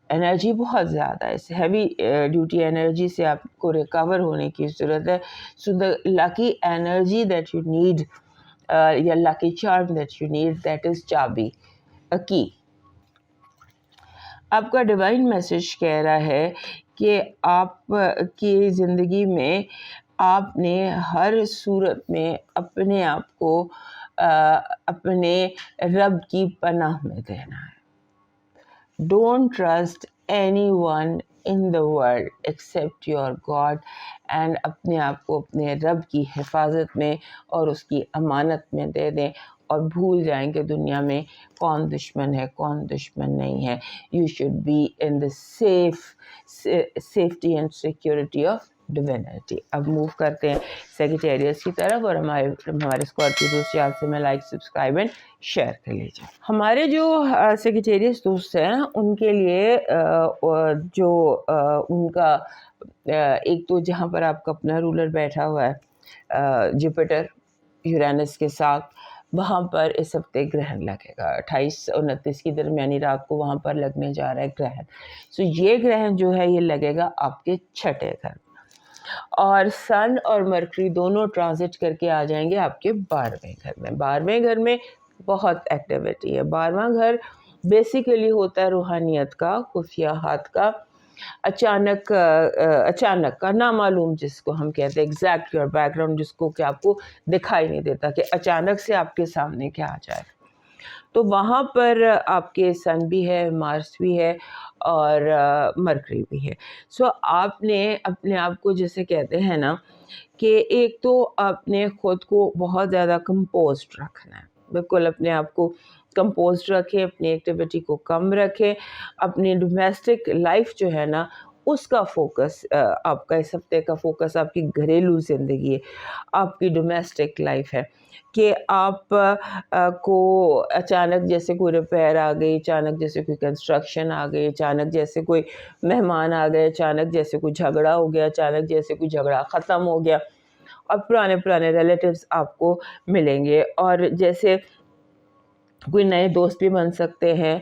Energy بہت زیادہ ہے، اس ہیوی ڈیوٹی انرجی سے آپ کو ریکور ہونے کی ضرورت ہے۔ So the lucky energy that you need یا lucky charm that you need that is چابی، a key. آپ کا ڈیوائن میسج کہہ رہا ہے کہ آپ کی زندگی میں آپ نے ہر صورت میں اپنے آپ کو اپنے رب کی پناہ میں دینا ہے۔ Don't trust any one in the world accept your God, and اپنے آپ کو اپنے رب کی حفاظت میں اور اس کی امانت میں دے دیں، اور بھول جائیں کہ دنیا میں کون دشمن ہے کون دشمن نہیں ہے۔ You should be in the safety and security of divinity. اب موو کرتے ہیں سیگیٹیریس کی طرف، اور ہمارے اسکارپیو دوست یاد سے میں لائک، سبسکرائب اینڈ شیئر کر لیجیے۔ ہمارے جو سیگیٹیریس دوست ہیں ان کے لیے جو ان کا ایک تو جہاں پر آپ کا اپنا رولر بیٹھا ہوا ہے جوپیٹر یورینس کے ساتھ، وہاں پر اس ہفتے گرہن لگے گا 28-29 کی درمیانی رات کو وہاں پر لگنے جا رہا ہے گرہن۔ سو یہ گرہن جو ہے یہ لگے گا آپ کے چھٹے گھر، اور سن اور مرکری دونوں ٹرانزٹ کر کے آ جائیں گے آپ کے 12ویں گھر میں۔ 12ویں گھر میں بہت ایکٹیویٹی ہے۔ 12واں گھر بیسیکلی ہوتا ہے روحانیت کا، خفیات کا، اچانک کا، نامعلوم جس کو ہم کہتے ہیں ایگزیکٹ یور بیک گراؤنڈ، جس کو کہ آپ کو دکھائی نہیں دیتا کہ اچانک سے آپ کے سامنے کیا آ جائے۔ تو وہاں پر آپ کے سن بھی ہے، مارس بھی ہے، اور مرکری بھی ہے۔ سو آپ نے اپنے آپ کو جیسے کہتے ہیں نا کہ ایک تو آپ نے خود کو بہت زیادہ کمپوزڈ رکھنا ہے، بالکل اپنے آپ کو کمپوزڈ رکھیں، اپنی ایکٹیویٹی کو کم رکھیں، اپنی ڈومیسٹک لائف جو ہے نا اس کا فوکس، آپ کا اس ہفتے کا فوکس آپ کی گھریلو زندگی ہے، آپ کی ڈومیسٹک لائف ہے، کہ آپ کو اچانک جیسے کوئی ریپیئر آ گئی، اچانک جیسے کوئی کنسٹرکشن آ گئی، اچانک جیسے کوئی مہمان آ گئے، اچانک جیسے کوئی جھگڑا ہو گیا، اچانک جیسے کوئی جھگڑا ختم ہو گیا، اور پرانے ریلیٹیوز آپ کو ملیں گے، اور جیسے کوئی نئے دوست بھی بن سکتے ہیں،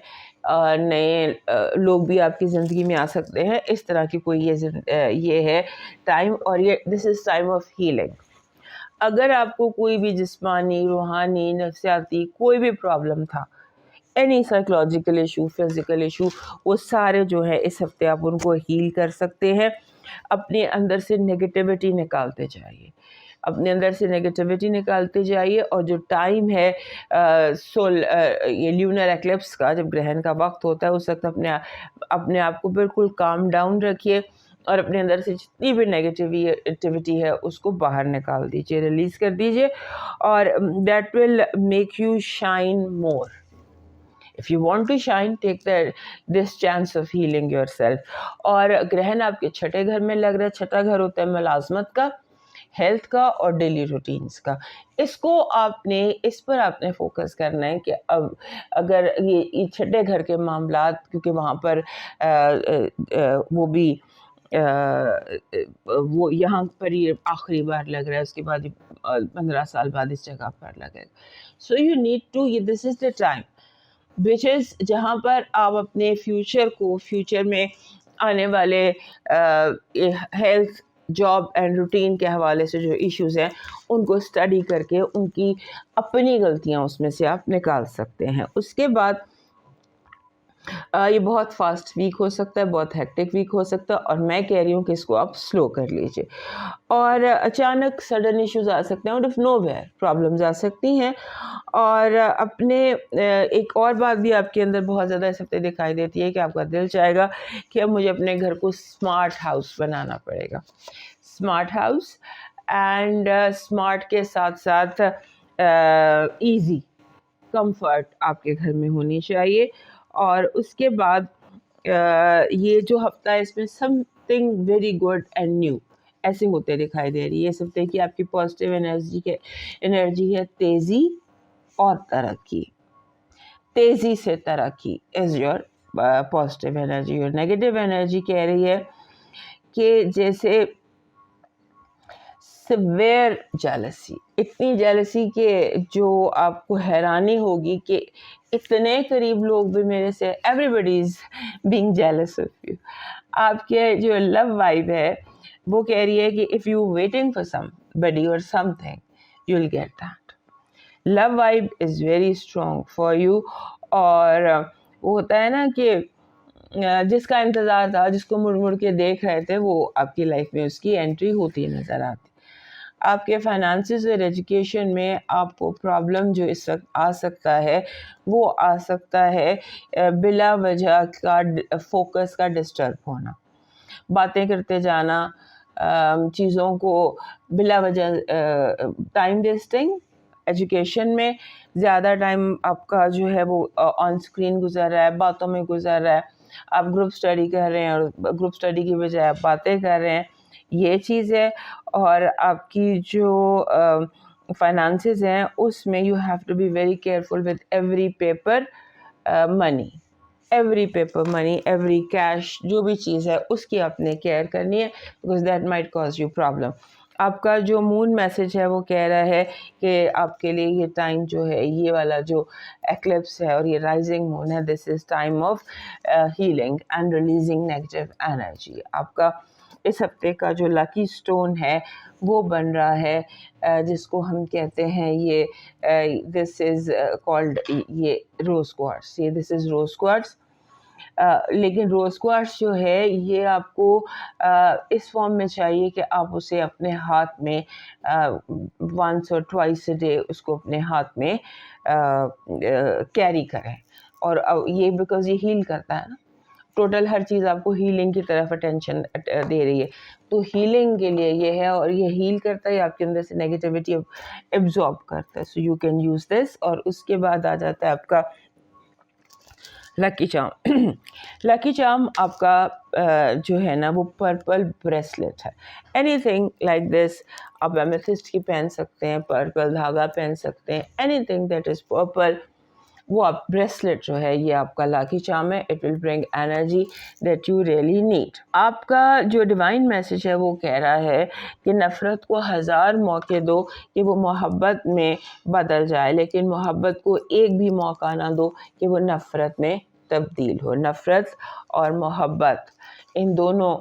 نئے لوگ بھی آپ کی زندگی میں آ سکتے ہیں۔ اس طرح کی کوئی یہ ہے ٹائم، اور یہ دس از ٹائم آف ہیلنگ۔ اگر آپ کو کوئی بھی جسمانی، روحانی، نفسیاتی کوئی بھی پرابلم تھا، any psychological issue, physical issue, وہ سارے جو ہے اس ہفتے آپ ان کو ہیل کر سکتے ہیں۔ اپنے اندر سے نگیٹیوٹی نکالتے جائیے، اپنے اندر سے نگیٹیوٹی نکالتے جائیے، اور جو ٹائم ہے یہ لیونر ایکلپس کا، جب گرہن کا وقت ہوتا ہے، اس وقت اپنے آپ کو بالکل کام ڈاؤن رکھیے، اور اپنے اندر سے جتنی بھی نیگیٹیوٹی ہے اس کو باہر نکال دیجیے, ریلیز کر دیجیے, اور that will make you shine more. If you want to shine, take this chance of healing yourself. اور گرہن آپ کے چھٹے گھر میں لگ رہا ہے. چھٹا گھر ہوتا ہے ملازمت کا, ہیلتھ کا اور ڈیلی روٹینز کا. اس پر آپ نے فوکس کرنا ہے کہ اب اگر یہ چھٹے گھر کے معاملات, کیونکہ وہاں پر وہ بھی وہ یہاں پر یہ آخری بار لگ رہا ہے, اس کے بعد 15 سال بعد اس جگہ پر لگے گا. So you need to, this is the time which is جہاں پر آپ اپنے فیوچر میں آنے والے ہیلتھ, جاب اینڈ روٹین کے حوالے سے جو ایشوز ہیں ان کو اسٹڈی کر کے ان کی اپنی غلطیاں اس میں سے آپ نکال سکتے ہیں. اس کے بعد یہ بہت فاسٹ ویک ہو سکتا ہے, بہت ہیکٹک ویک ہو سکتا ہے, اور میں کہہ رہی ہوں کہ اس کو آپ سلو کر لیجئے. اور اچانک سڈن ایشوز آ سکتے ہیں, out of nowhere problems آ سکتی ہیں. اور اپنے ایک اور بات بھی آپ کے اندر بہت زیادہ اس ہفتے دکھائی دیتی ہے کہ آپ کا دل چاہے گا کہ اب مجھے اپنے گھر کو اسمارٹ ہاؤس بنانا پڑے گا. اسمارٹ ہاؤس اینڈ اسمارٹ کے ساتھ ساتھ ایزی, کمفرٹ آپ کے گھر میں ہونی چاہیے. اور اس کے بعد یہ جو ہفتہ ہے اس میں some thing very good and new ایسے ہوتے دکھائی دے رہی ہے. اس ہفتے کی آپ کی پازیٹیو انرجی ہے تیزی اور ترقی. تیزی سے ترقی از یور پازیٹیو انرجی. اور نیگیٹو انرجی کہہ رہی ہے کہ جیسے سویر جیلسی, اتنی جیلسی کہ جو آپ کو حیرانی ہوگی کہ اتنے قریب لوگ بھی میرے سے, everybody is being jealous of you. آپ کے جو لو وائب ہے وہ کہہ رہی ہے کہ if you waiting for somebody اور something you will get that. Love vibe is very strong for you. اور وہ ہوتا ہے نا کہ جس کا انتظار تھا, جس کو مڑ مڑ کے دیکھ رہے تھے, وہ آپ کی لائف میں اس کی انٹری ہوتی نظر آتی. آپ کے فائنانسز اور ایجوکیشن میں آپ کو پرابلم جو اس وقت آ سکتا ہے وہ آ سکتا ہے بلا وجہ کا فوکس کا ڈسٹرب ہونا, باتیں کرتے جانا, چیزوں کو بلا وجہ ٹائم ویسٹنگ. ایجوکیشن میں زیادہ ٹائم آپ کا جو ہے وہ آن اسکرین گزر رہا ہے, باتوں میں گزر رہا ہے. آپ گروپ اسٹڈی کر رہے ہیں اور گروپ اسٹڈی کی بجائے آپ باتیں کر رہے ہیں, یہ چیز ہے. اور آپ کی جو فائنانسز ہیں اس میں you have to be very careful with every paper money, every cash, جو بھی چیز ہے اس کی آپ نے کیئر کرنی ہے, because that might cause you problem. آپ کا جو مون میسج ہے وہ کہہ رہا ہے کہ آپ کے لیے یہ ٹائم جو ہے, یہ والا جو ایکلپس ہے اور یہ رائزنگ مون ہے, this is time of healing and releasing negative energy. آپ کا اس ہفتے کا جو لکی سٹون ہے وہ بن رہا ہے جس کو ہم کہتے ہیں یہ دس از کالڈ یہ روز کوارٹز. یہ دس از روز کوارٹز. لیکن روز کوارٹز جو ہے یہ آپ کو اس فارم میں چاہیے کہ آپ اسے اپنے ہاتھ میں ونس اور ٹوائس اے ڈے اس کو اپنے ہاتھ میں کیری کریں. اور یہ بیکاز یہ ہیل کرتا ہے نا, ٹوٹل ہر چیز آپ کو ہیلنگ کی طرف اٹینشن دے رہی ہے, تو ہیلنگ کے لیے یہ ہے. اور یہ ہیل کرتا ہے, آپ کے اندر سے نیگیٹیوٹی ایبزارب کرتا ہے. So you can use this. اور اس کے بعد آ جاتا ہے آپ کا لکی چارم. لکی چارم آپ کا جو ہے نا وہ پرپل بریسلیٹ ہے. اینی تھنگ لائک دس, آپ ایمیتھسٹ کی پہن سکتے ہیں, پرپل دھاگا پہن سکتے ہیں, any thing that is purple, وہ آپ بریسلیٹ جو ہے یہ آپ کا لاکی چارم ہے. It will bring energy that you really need. آپ کا جو ڈیوائن میسج ہے وہ کہہ رہا ہے کہ نفرت کو 1000 موقع دو کہ وہ محبت میں بدل جائے, لیکن محبت کو ایک بھی موقع نہ دو کہ وہ نفرت میں تبدیل ہو. نفرت اور محبت ان دونوں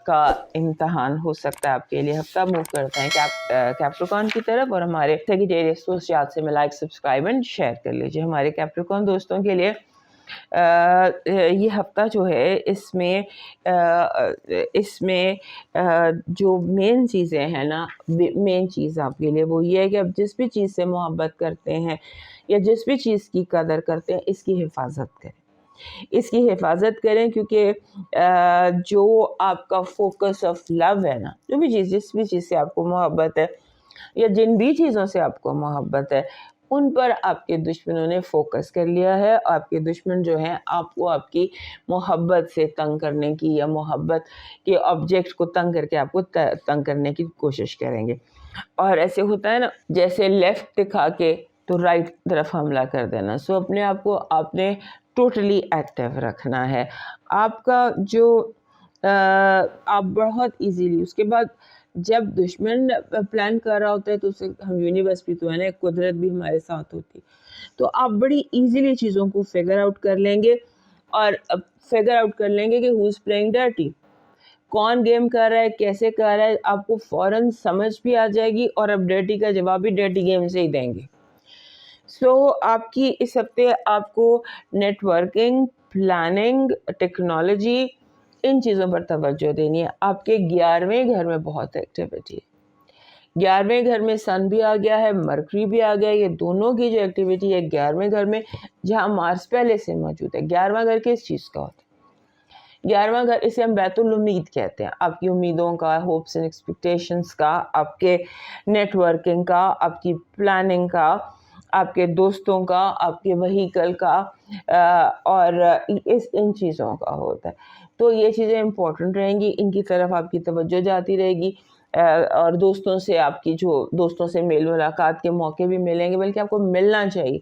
کا امتحان ہو سکتا ہے آپ کے لیے. ہفتہ موو کرتے ہیں کیپریکن کی طرف, اور ہمارے سیگیٹیریس دوست سے میں لائک, سبسکرائب اینڈ شیئر کر لیجیے. ہمارے کیپریکن دوستوں کے لیے یہ ہفتہ جو ہے اس میں جو مین چیزیں ہیں نا, مین چیز آپ کے لیے وہ یہ ہے کہ آپ جس بھی چیز سے محبت کرتے ہیں یا جس بھی چیز کی قدر کرتے ہیں اس کی حفاظت کریں. اس کی حفاظت کریں، کیونکہ جو آپ کا فوکس آف لو ہے نا، جو بھی چیز جس بھی چیز سے آپ کو محبت ہے یا جن بھی چیزوں سے آپ کو محبت ہے، ان پر آپ کے دشمنوں نے فوکس کر لیا ہے. آپ کے دشمن جو ہیں آپ کو آپ کی محبت سے تنگ کرنے کی یا محبت کے آبجیکٹ کو تنگ کر کے آپ کو تنگ کرنے کی کوشش کریں گے. اور ایسے ہوتا ہے نا، جیسے لیفٹ دکھا کے تو رائٹ طرف حملہ کر دینا. سو اپنے آپ کو آپ نے ٹوٹلی ایکٹیو رکھنا ہے. آپ کا جو آپ بہت ایزیلی اس کے بعد جب دشمن پلان کر رہا ہوتا ہے تو اسے ہم یونیورس بھی تو ہے نا، قدرت بھی ہمارے ساتھ ہوتی، تو آپ بڑی ایزیلی چیزوں کو فگر آؤٹ کر لیں گے. اور فگر آؤٹ کر لیں گے کہ ہو از پلئنگ ڈرٹی، کون گیم کر رہا ہے، کیسے کر رہا ہے، آپ کو فوراً سمجھ بھی آ جائے گی اور اب ڈرٹی کا جواب بھی ڈرٹی گیم سے ہی دیں گے. سو آپ کی اس ہفتے آپ کو نیٹ ورکنگ، پلاننگ، ٹیکنالوجی، ان چیزوں پر توجہ دینی ہے. آپ کے 11ویں گھر میں بہت ایکٹیویٹی ہے. 11ویں گھر میں سن بھی آ گیا ہے، مرکری بھی آ گیا ہے. یہ دونوں کی جو ایکٹیویٹی ہے 11ویں گھر میں، جہاں مارس پہلے سے موجود ہے. 11واں گھر کس چیز کا ہوتا ہے؟ 11واں گھر اسے ہم بیت الامید کہتے ہیں. آپ کی امیدوں کا، ہوپس اینڈ ایکسپیکٹیشنس کا، آپ کے نیٹ ورکنگ کا، آپ کی پلاننگ کا، آپ کے دوستوں کا، آپ کے وہیکل کا، اور ان چیزوں کا ہوتا ہے. تو یہ چیزیں امپورٹنٹ رہیں گی، ان کی طرف آپ کی توجہ جاتی رہے گی. اور دوستوں سے آپ کی دوستوں سے میل ملاقات کے موقع بھی ملیں گے، بلکہ آپ کو ملنا چاہیے.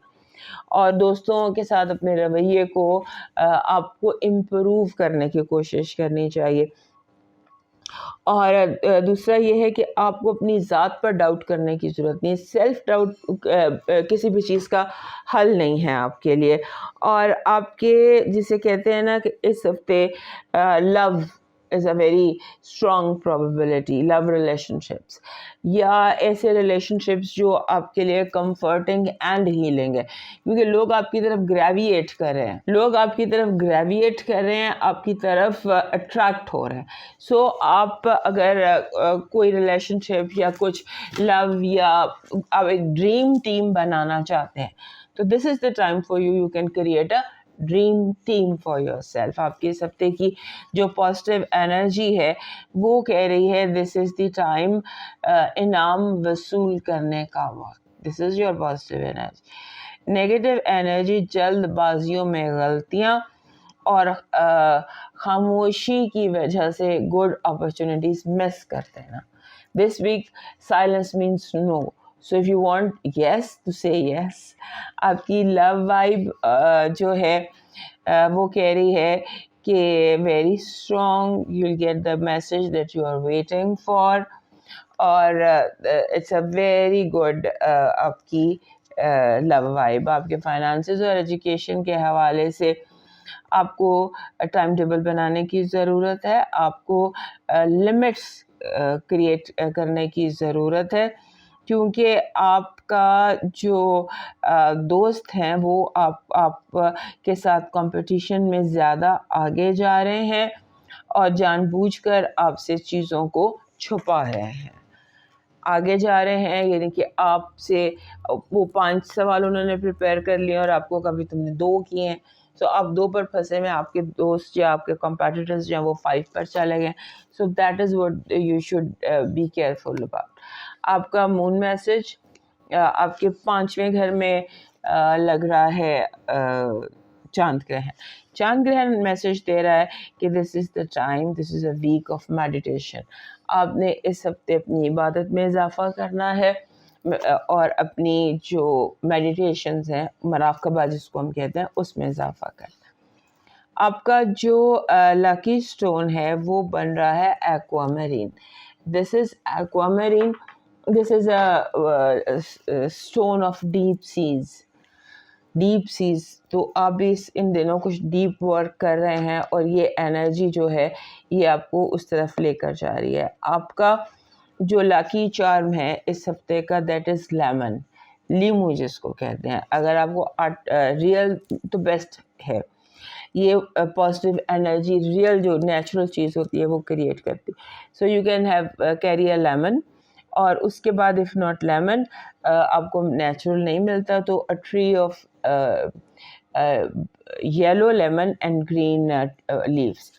اور دوستوں کے ساتھ اپنے رویے کو آپ کو امپروو کرنے کی کوشش کرنی چاہیے. اور دوسرا یہ ہے کہ آپ کو اپنی ذات پر ڈاؤٹ کرنے کی ضرورت نہیں. سیلف ڈاؤٹ کسی بھی چیز کا حل نہیں ہے آپ کے لیے. اور آپ کے جسے کہتے ہیں نا کہ اس ہفتے love is a very strong probability, love relationships یا ایسے ریلیشن شپس جو آپ کے لیے کمفرٹنگ اینڈ ہیلنگ ہے، کیونکہ لوگ آپ کی طرف گریویٹ کر رہے ہیں، لوگ آپ کی طرف گریویٹ کر رہے ہیں، آپ کی طرف اٹریکٹ ہو رہے ہیں. سو آپ اگر کوئی ریلیشن شپ یا کچھ لو یا آپ ایک ڈریم ٹیم بنانا چاہتے ہیں تو this is the time for you. You can create a dream team for your yourself کے اس ہفتے کی جو پازیٹیو انرجی ہے وہ کہہ رہی ہے دس از دی ٹائم انعام وصول کرنے کا وقت. This is your positive energy. Negative energy جلد بازیوں میں غلطیاں اور خاموشی کی وجہ سے گڈ اپرچونیٹیز مس کرتے ہیں نا. This week silence means no. So if you want yes to say yes. آپ کی لو وائب جو ہے وہ کہہ رہی ہے کہ very strong, you will get the message that you are waiting for. اور اٹس اے ویری گڈ آپ کی لو وائب. آپ کے فائنانسز اور ایجوکیشن کے حوالے سے آپ کو ٹائم ٹیبل بنانے کی ضرورت ہے. آپ کو لمٹس کریٹ کرنے کی ضرورت ہے، کیونکہ آپ کا جو دوست ہیں وہ آپ کے ساتھ کمپٹیشن میں زیادہ آگے جا رہے ہیں اور جان بوجھ کر آپ سے چیزوں کو چھپا رہے ہیں. آگے جا رہے ہیں یعنی کہ آپ سے وہ 5 سوال انہوں نے پریپیئر کر لیے اور آپ کو کبھی تم نے 2 کیے ہیں. سو آپ 2 پر پھنسے میں، آپ کے دوست یا آپ کے کمپیٹیٹرز جو ہیں وہ 5 پر چلے گئے. So that is what you should be careful about. آپ کا مون میسج آپ کے 5ویں گھر میں لگ رہا ہے چاند گرہن. چاند گرہن میسج دے رہا ہے کہ this is the time, this is a week of meditation. آپ نے اس ہفتے اپنی عبادت میں اضافہ کرنا ہے اور اپنی جو میڈیٹیشنز ہیں، مراقبہ جس کو ہم کہتے ہیں، اس میں اضافہ کرنا. آپ کا جو لکی سٹون ہے وہ بن رہا ہے aquamarine. This is aquamarine. This is a stone of deep seas. Deep seas. تو آپ بھی ان دنوں کچھ ڈیپ ورک کر رہے ہیں اور یہ انرجی جو ہے یہ آپ کو اس طرف لے کر جا رہی ہے. آپ کا جو لاکی چارم ہے اس ہفتے کا دیٹ از لیمن، لیمو جس کو کہتے ہیں. اگر آپ کو ریئل تو بیسٹ ہے، یہ پازیٹیو انرجی ریئل جو نیچرل چیز ہوتی ہے وہ کریٹ کرتی. سو you can have carry a lemon. اور اس کے بعد اف ناٹ لیمن آپ کو نیچرل نہیں ملتا تو a tree of yellow lemon and green leaves.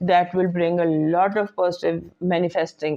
that will bring a lot of positive manifesting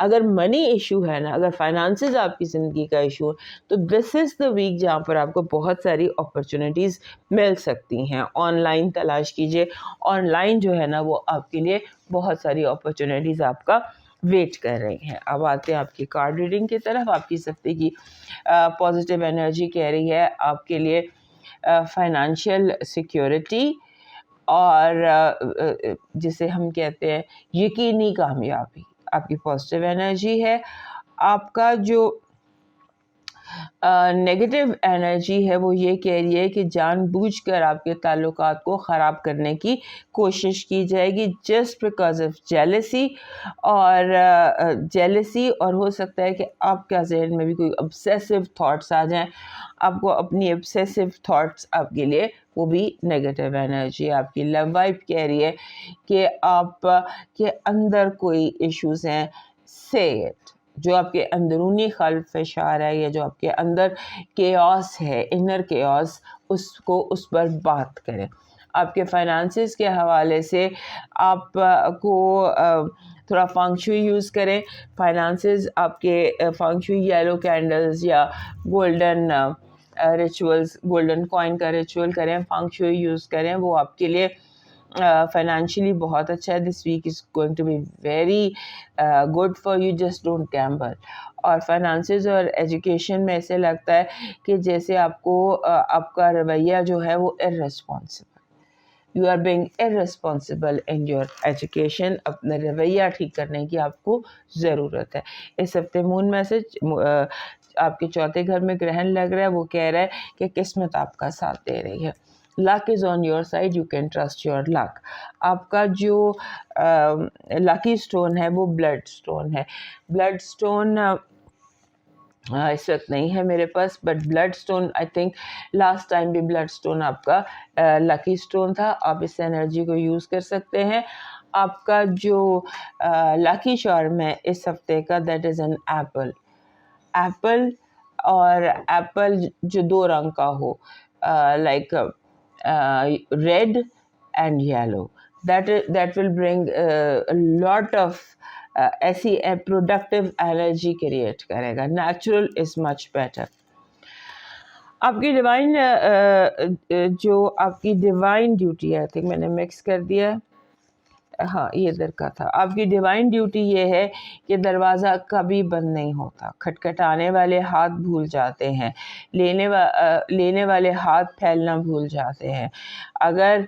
اگر منی ایشو ہے نا، اگر فائنانسز آپ کی زندگی کا ایشو ہے، تو دس از دا ویک جہاں پر آپ کو بہت ساری اپرچونیٹیز مل سکتی ہیں. آن لائن تلاش کیجیے، آن لائن جو ہے نا وہ آپ کے لیے بہت ساری اپرچونیٹیز آپ کا ویٹ کر رہی ہیں. اب آتے ہیں آپ کی کارڈ ریڈنگ کی طرف. آپ کی اس ہفتے کی پازیٹیو انرجی کہہ رہی ہے آپ کے لیے فائنانشیل سیکیورٹی اور جسے ہم کہتے ہیں یقینی کامیابی. آپ کی پازیٹیو انرجی ہے. آپ کا جو نیگیٹو انرجی ہے وہ یہ کہہ رہی ہے کہ جان بوجھ کر آپ کے تعلقات کو خراب کرنے کی کوشش کی جائے گی جسٹ بیکاز آف جیلسی اور ہو سکتا ہے کہ آپ کا ذہن میں بھی کوئی obsessive تھاٹس آ جائیں. آپ کو اپنی obsessive تھاٹس آپ کے لیے وہ بھی نیگیٹو انرجی. آپ کی لو وائب کہہ رہی ہے کہ آپ کے اندر کوئی ایشوز ہیں. say it. جو آپ کے اندرونی خلفشار ہے یا جو آپ کے اندر کیوس ہے، انر کیوس، اس پر بات کریں. آپ کے فائنانسز کے حوالے سے آپ کو تھوڑا فانگشوئی یوز کریں. فائنانسز آپ کے فانگشوئی یلو کینڈلز یا گولڈن ریچولز، گولڈن کوائن کا ریچول کریں، فانگشوئی یوز کریں، وہ آپ کے لیے فائنینشلی بہت اچھا ہے. This week is going to be very good for you, just don't gamble. اور فائنانسز اور ایجوکیشن میں ایسے لگتا ہے کہ جیسے آپ کو آپ کا رویہ جو ہے وہ irresponsible، you are being irresponsible in your education. اپنا رویہ ٹھیک کرنے کی آپ کو ضرورت ہے. اس ہفتے مون میسج آپ کے چوتھے گھر میں گرہن لگ رہا ہے، وہ کہہ رہا ہے کہ قسمت آپ کا ساتھ دے رہی ہے. luck is on your side, you can trust your luck. آپ کا جو لکی سٹون ہے وہ بلڈ سٹون ہے. بلڈ سٹون اس وقت نہیں ہے میرے پاس، but blood stone I think last time بھی بلڈ سٹون آپ کا لکی سٹون تھا. آپ اس انرجی کو یوز کر سکتے ہیں. آپ کا جو لکی چارم ہے اس ہفتے کا that is an apple. Apple اور ایپل جو دو رنگ کا ہو، like red and yellow, that will bring lot of ایسی پروڈکٹیو انرجی کریٹ کرے گا. نیچرل از مچ بیٹر. آپ کی ڈیوائن جو آپ کی ڈیوائن ڈیوٹی ہے، آئی تھنک میں نے مکس کر دیا، ہاں یہ ادھر کا تھا. آپ کی ڈیوائن ڈیوٹی یہ ہے کہ دروازہ کبھی بند نہیں ہوتا. کھٹکھٹانے والے ہاتھ بھول جاتے ہیں، لینے والے ہاتھ پھیلنا بھول جاتے ہیں. اگر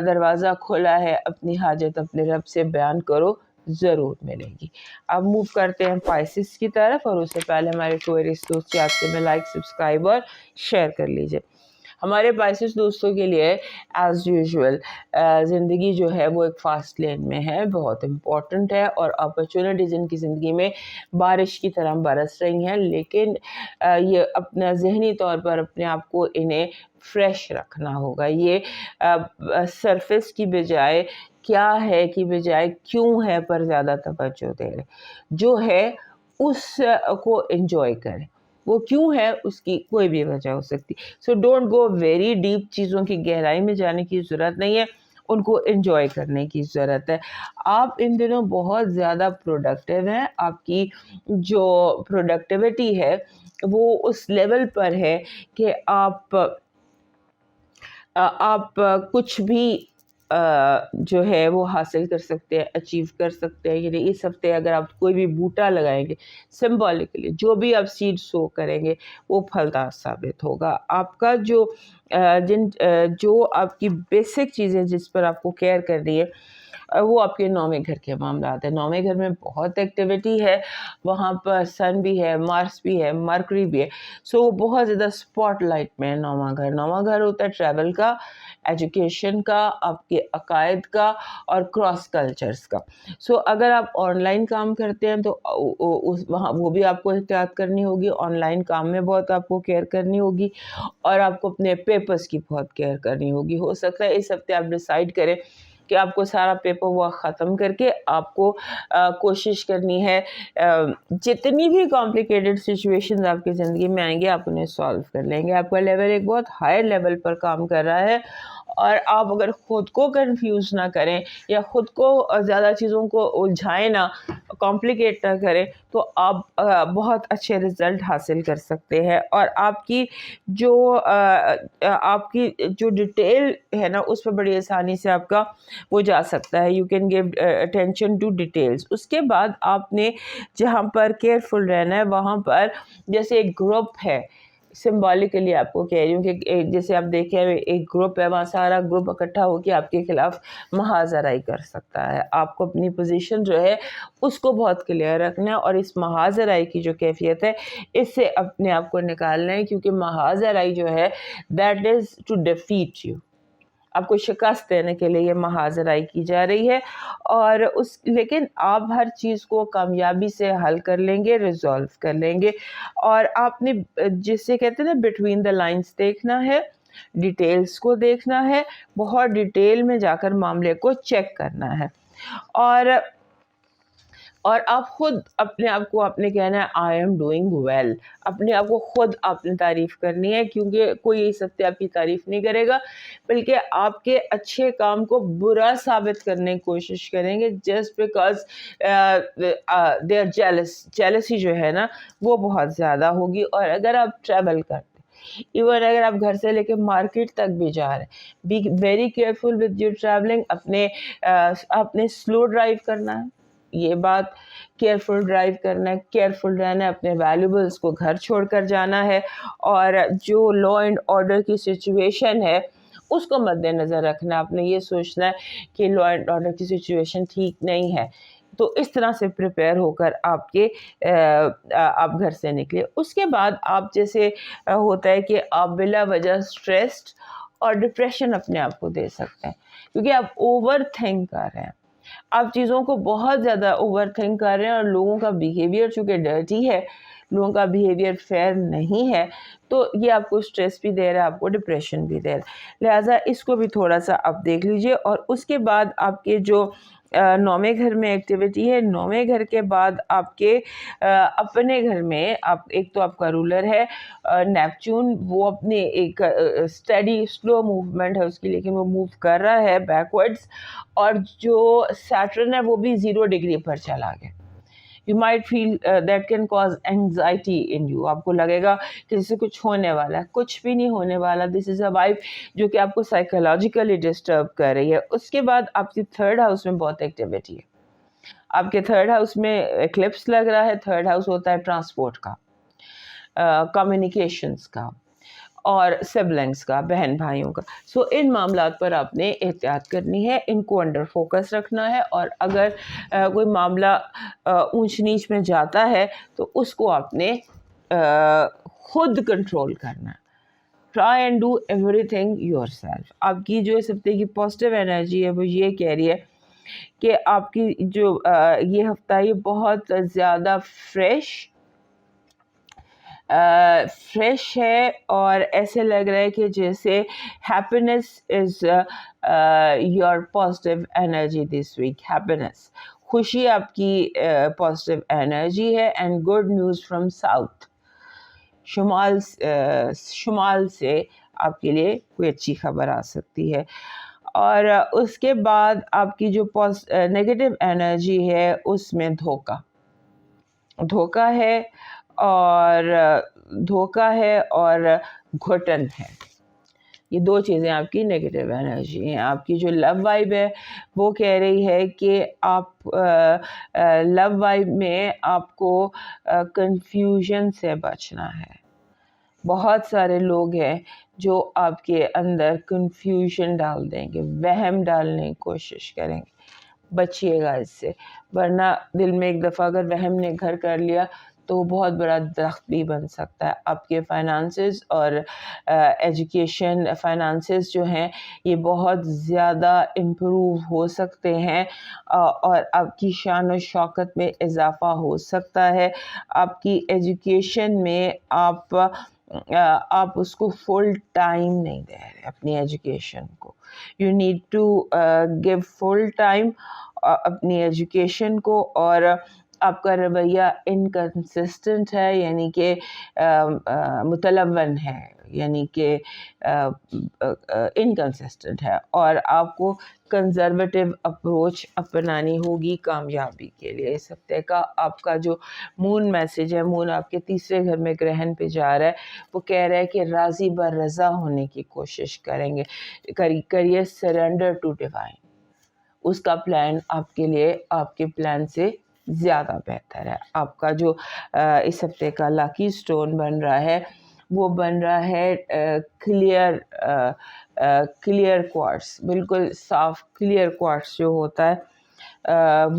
دروازہ کھلا ہے، اپنی حاجت اپنے رب سے بیان کرو، ضرور ملے گی. اب موو کرتے ہیں پائسس کی طرف، اور اس سے پہلے ہمارے کوئریز دوست چیٹ سے میں لائک، سبسکرائب اور شیئر کر لیجئے. ہمارے پائسس دوستوں کے لیے ایز یوزول زندگی جو ہے وہ ایک فاسٹ لین میں ہے، بہت امپورٹنٹ ہے، اور اپرچونٹیز ان کی زندگی میں بارش کی طرح برس رہی ہیں. لیکن یہ اپنا ذہنی طور پر اپنے آپ کو انہیں فریش رکھنا ہوگا. یہ سرفس کی بجائے کیا ہے کی بجائے کیوں ہے پر زیادہ توجہ دے رہے. جو ہے اس کو انجوائے کریں. وہ کیوں ہے اس کی کوئی بھی وجہ ہو سکتی. So don't go very deep, چیزوں کی گہرائی میں جانے کی ضرورت نہیں ہے، ان کو انجوائے کرنے کی ضرورت ہے. آپ ان دنوں بہت زیادہ پروڈکٹیو ہیں. آپ کی جو پروڈکٹیوٹی ہے وہ اس لیول پر ہے کہ آپ کچھ بھی جو ہے وہ حاصل کر سکتے ہیں، اچیو کر سکتے ہیں. یعنی اس ہفتے اگر آپ کوئی بھی بوٹا لگائیں گے سمبولکلی، جو بھی آپ سیڈ سو کریں گے وہ پھلدار ثابت ہوگا. آپ کا جو آپ کی بیسک چیزیں جس پر آپ کو کیئر کرنی ہے وہ آپ کے 9ویں گھر کے معاملات ہیں. 9ویں گھر میں بہت ایکٹیویٹی ہے، وہاں پر سن بھی ہے، مارس بھی ہے، مرکری بھی ہے. سو وہ بہت زیادہ اسپاٹ لائٹ میں ہے 9واں گھر. 9واں گھر ہوتا ہے ٹریول کا، ایجوکیشن کا، آپ کے عقائد کا اور کراس کلچرز کا. سو اگر آپ آن لائن کام کرتے ہیں تو وہاں وہ بھی آپ کو احتیاط کرنی ہوگی. آن لائن کام میں بہت آپ کو کیئر کرنی ہوگی، اور آپ کو اپنے پیپرز کی بہت کیئر کرنی ہوگی. ہو سکتا ہے اس ہفتے آپ ڈیسائیڈ کریں کہ آپ کو سارا پیپر ورک ختم کر کے آپ کو کوشش کرنی ہے جتنی بھی کمپلیکیٹڈ سچویشنز آپ کی زندگی میں آئیں گے آپ انہیں سالو کر لیں گے. آپ کا لیول ایک بہت ہائی لیول پر کام کر رہا ہے، اور آپ اگر خود کو کنفیوز نہ کریں یا خود کو زیادہ چیزوں کو الجھائیں نہ، کمپلیکیٹ نہ کریں، تو آپ بہت اچھے رزلٹ حاصل کر سکتے ہیں. اور آپ کی جو ڈیٹیل ہے نا اس پہ بڑی آسانی سے آپ کا وہ جا سکتا ہے. You can give attention to details. اس کے بعد آپ نے جہاں پر کیئرفل رہنا ہے وہاں پر جیسے ایک گروپ ہے، سمبولکلی آپ کو کہہ رہی ہوں کہ جیسے آپ دیکھیں ایک گروپ ہے، وہاں سارا گروپ اکٹھا ہو کے آپ کے خلاف محاذ آرائی کر سکتا ہے. آپ کو اپنی پوزیشن جو ہے اس کو بہت کلیئر رکھنا ہے اور اس محاذ آرائی کی جو کیفیت ہے اس سے اپنے آپ کو نکالنا ہے، کیونکہ محاذ آرائی جو ہے that is to defeat you. آپ کو شکست دینے کے لیے یہ محاذ آرائی کی جا رہی ہے. اور لیکن آپ ہر چیز کو کامیابی سے حل کر لیں گے، ریزالو کر لیں گے. اور آپ نے جسے کہتے ہیں نا بٹوین دا لائنس دیکھنا ہے، ڈیٹیلز کو دیکھنا ہے، بہت ڈیٹیل میں جا کر معاملے کو چیک کرنا ہے. اور آپ خود اپنے آپ کو آپ نے کہنا ہے آئی ایم ڈوئنگ ویل. اپنے آپ کو خود آپ نے تعریف کرنی ہے، کیونکہ کوئی اس ہفتے آپ کی تعریف نہیں کرے گا، بلکہ آپ کے اچھے کام کو برا ثابت کرنے کی کوشش کریں گے just because they are jealousy جو ہے نا وہ بہت زیادہ ہوگی. اور اگر آپ ٹریول کرتے، ایون اگر آپ گھر سے لے کے مارکیٹ تک بھی جا رہے ہیں، be very careful with your travelling. اپنے سلو ڈرائیو کرنا ہے، یہ بات کیئرفل ڈرائیو کرنا ہے، کیئرفل رہنا ہے، اپنے ویلیوبلس کو گھر چھوڑ کر جانا ہے. اور جو لا اینڈ آرڈر کی سچویشن ہے اس کو مد نظر رکھنا ہے. آپ نے یہ سوچنا ہے کہ لا اینڈ آرڈر کی سچویشن ٹھیک نہیں ہے، تو اس طرح سے پریپیئر ہو کر آپ گھر سے نکلے. اس کے بعد آپ جیسے ہوتا ہے کہ آپ بلا وجہ اسٹریسڈ اور ڈپریشن اپنے آپ کو دے سکتے ہیں، کیونکہ آپ اوور تھنک کر رہے ہیں، آپ چیزوں کو بہت زیادہ اوور تھنک کر رہے ہیں. اور لوگوں کا بیہیویئر چونکہ ڈرٹی ہے، لوگوں کا بیہیویئر فیئر نہیں ہے، تو یہ آپ کو اسٹریس بھی دے رہا ہے، آپ کو ڈپریشن بھی دے رہا ہے. لہٰذا اس کو بھی تھوڑا سا آپ دیکھ لیجئے. اور اس کے بعد آپ کے جو نویں گھر میں ایکٹیویٹی ہے، نویں گھر کے بعد آپ کے اپنے گھر میں ایک تو آپ کا رولر ہے نیپچون، وہ اپنے ایک اسٹڈی سلو موومنٹ ہے اس کی، لیکن وہ موو کر رہا ہے بیکورڈز. اور جو سیٹرن ہے وہ بھی 0 ڈگری پر چلا گیا. You might feel that can cause anxiety in you. آپ کو لگے گا کہ جیسے کچھ ہونے والا ہے، کچھ بھی نہیں ہونے والا. This is a vibe جو کہ آپ کو سائیکولوجیکلی ڈسٹرب کر رہی ہے. اس کے بعد آپ کی 3rd ہاؤس میں بہت ایکٹیویٹی ہے. آپ کے 3rd ہاؤس میں ایکلپس لگ رہا ہے. 3rd ہاؤس ہوتا ہے ٹرانسپورٹ کا، کمیونیکیشنز کا اور سبلنگس کا، بہن بھائیوں کا. سو ان معاملات پر آپ نے احتیاط کرنی ہے، ان کو انڈر فوکس رکھنا ہے. اور اگر کوئی معاملہ اونچ نیچ میں جاتا ہے تو اس کو آپ نے خود کنٹرول کرنا ہے. Try and do every thing your self. آپ کی جو اس ہفتے کی پازیٹیو انرجی ہے وہ یہ کہہ رہی ہے کہ آپ کی جو یہ ہفتہ یہ بہت زیادہ فریش ہے، اور ایسے لگ رہا ہے کہ جیسے happiness is your positive energy this week. Happiness, خوشی آپ کی پازیٹیو انرجی ہے. And good news from south, شمال سے آپ کے لیے کوئی اچھی خبر آ سکتی ہے. اور اس کے بعد آپ کی جو نیگیٹو انرجی ہے اس میں دھوکہ ہے اور گھٹن ہے. یہ 2 چیزیں آپ کی نیگیٹو انرجی ہیں. آپ کی جو لو وائب ہے وہ کہہ رہی ہے کہ آپ لو وائب میں آپ کو کنفیوژن سے بچنا ہے. بہت سارے لوگ ہیں جو آپ کے اندر کنفیوژن ڈال دیں گے، وہم ڈالنے کی کوشش کریں گے. بچیے گا اس سے، ورنہ دل میں ایک دفعہ اگر وہم نے گھر کر لیا تو وہ بہت بڑا درخت بھی بن سکتا ہے. آپ کے فائنانسز اور ایجوکیشن فائنانسز جو ہیں یہ بہت زیادہ امپروو ہو سکتے ہیں، اور آپ کی شان و شوکت میں اضافہ ہو سکتا ہے. آپ کی ایجوکیشن میں آپ اس کو فل ٹائم نہیں دے رہے اپنی ایجوکیشن کو. You need to give full time اپنی ایجوکیشن کو. اور آپ کا رویہ انکنسسٹنٹ ہے، یعنی کہ متلون ہے، یعنی کہ انکنسسٹنٹ ہے، اور آپ کو کنزرویٹو اپروچ اپنانی ہوگی کامیابی کے لیے۔ اس ہفتے کا آپ کا جو مون میسج ہے، مون آپ کے تیسرے گھر میں گرہن پہ جا رہا ہے، وہ کہہ رہا ہے کہ راضی بر رضا ہونے کی کوشش کریں گے، کریے سرنڈر ٹو ڈیوائن۔ اس کا پلان آپ کے لیے آپ کے پلان سے زیادہ بہتر ہے۔ آپ کا جو اس ہفتے کا لاکی سٹون بن رہا ہے، وہ بن رہا ہے کلیئر کوارٹز، بالکل صاف کلیئر کوارٹز جو ہوتا ہے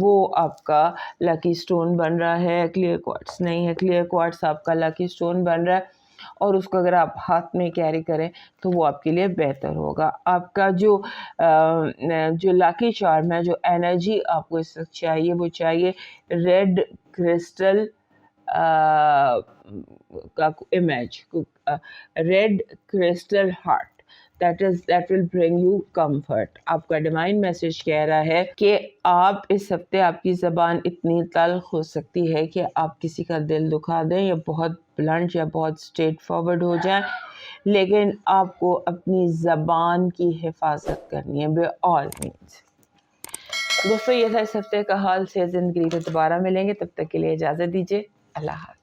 وہ آپ کا لکی سٹون بن رہا ہے۔ کلیئر کوارٹز نہیں ہے، کلیئر کوارٹز آپ کا لکی سٹون بن رہا ہے، اور اس کو اگر آپ ہاتھ میں کیری کریں تو وہ آپ کے لیے بہتر ہوگا۔ آپ کا جو لاکی چارم ہے، جو انرجی آپ کو اس وقت چاہیے، وہ چاہیے ریڈ کرسٹل کا image, red crystal heart, that will bring you comfort. آپ کا ڈیوائن میسج کہہ رہا ہے کہ آپ اس ہفتے آپ کی زبان اتنی تلخ ہو سکتی ہے کہ آپ کسی کا دل دکھا دیں، یا بہت بلنٹ یا بہت اسٹریٹ فارورڈ ہو جائیں، لیکن آپ کو اپنی زبان کی حفاظت کرنی ہے بے آل مینس۔ دوستو، یہ تھا اس ہفتے کا حال۔ سے زندگی میں دوبارہ ملیں گے، تب تک کے لیے اجازت دیجیے، اللہ حافظ۔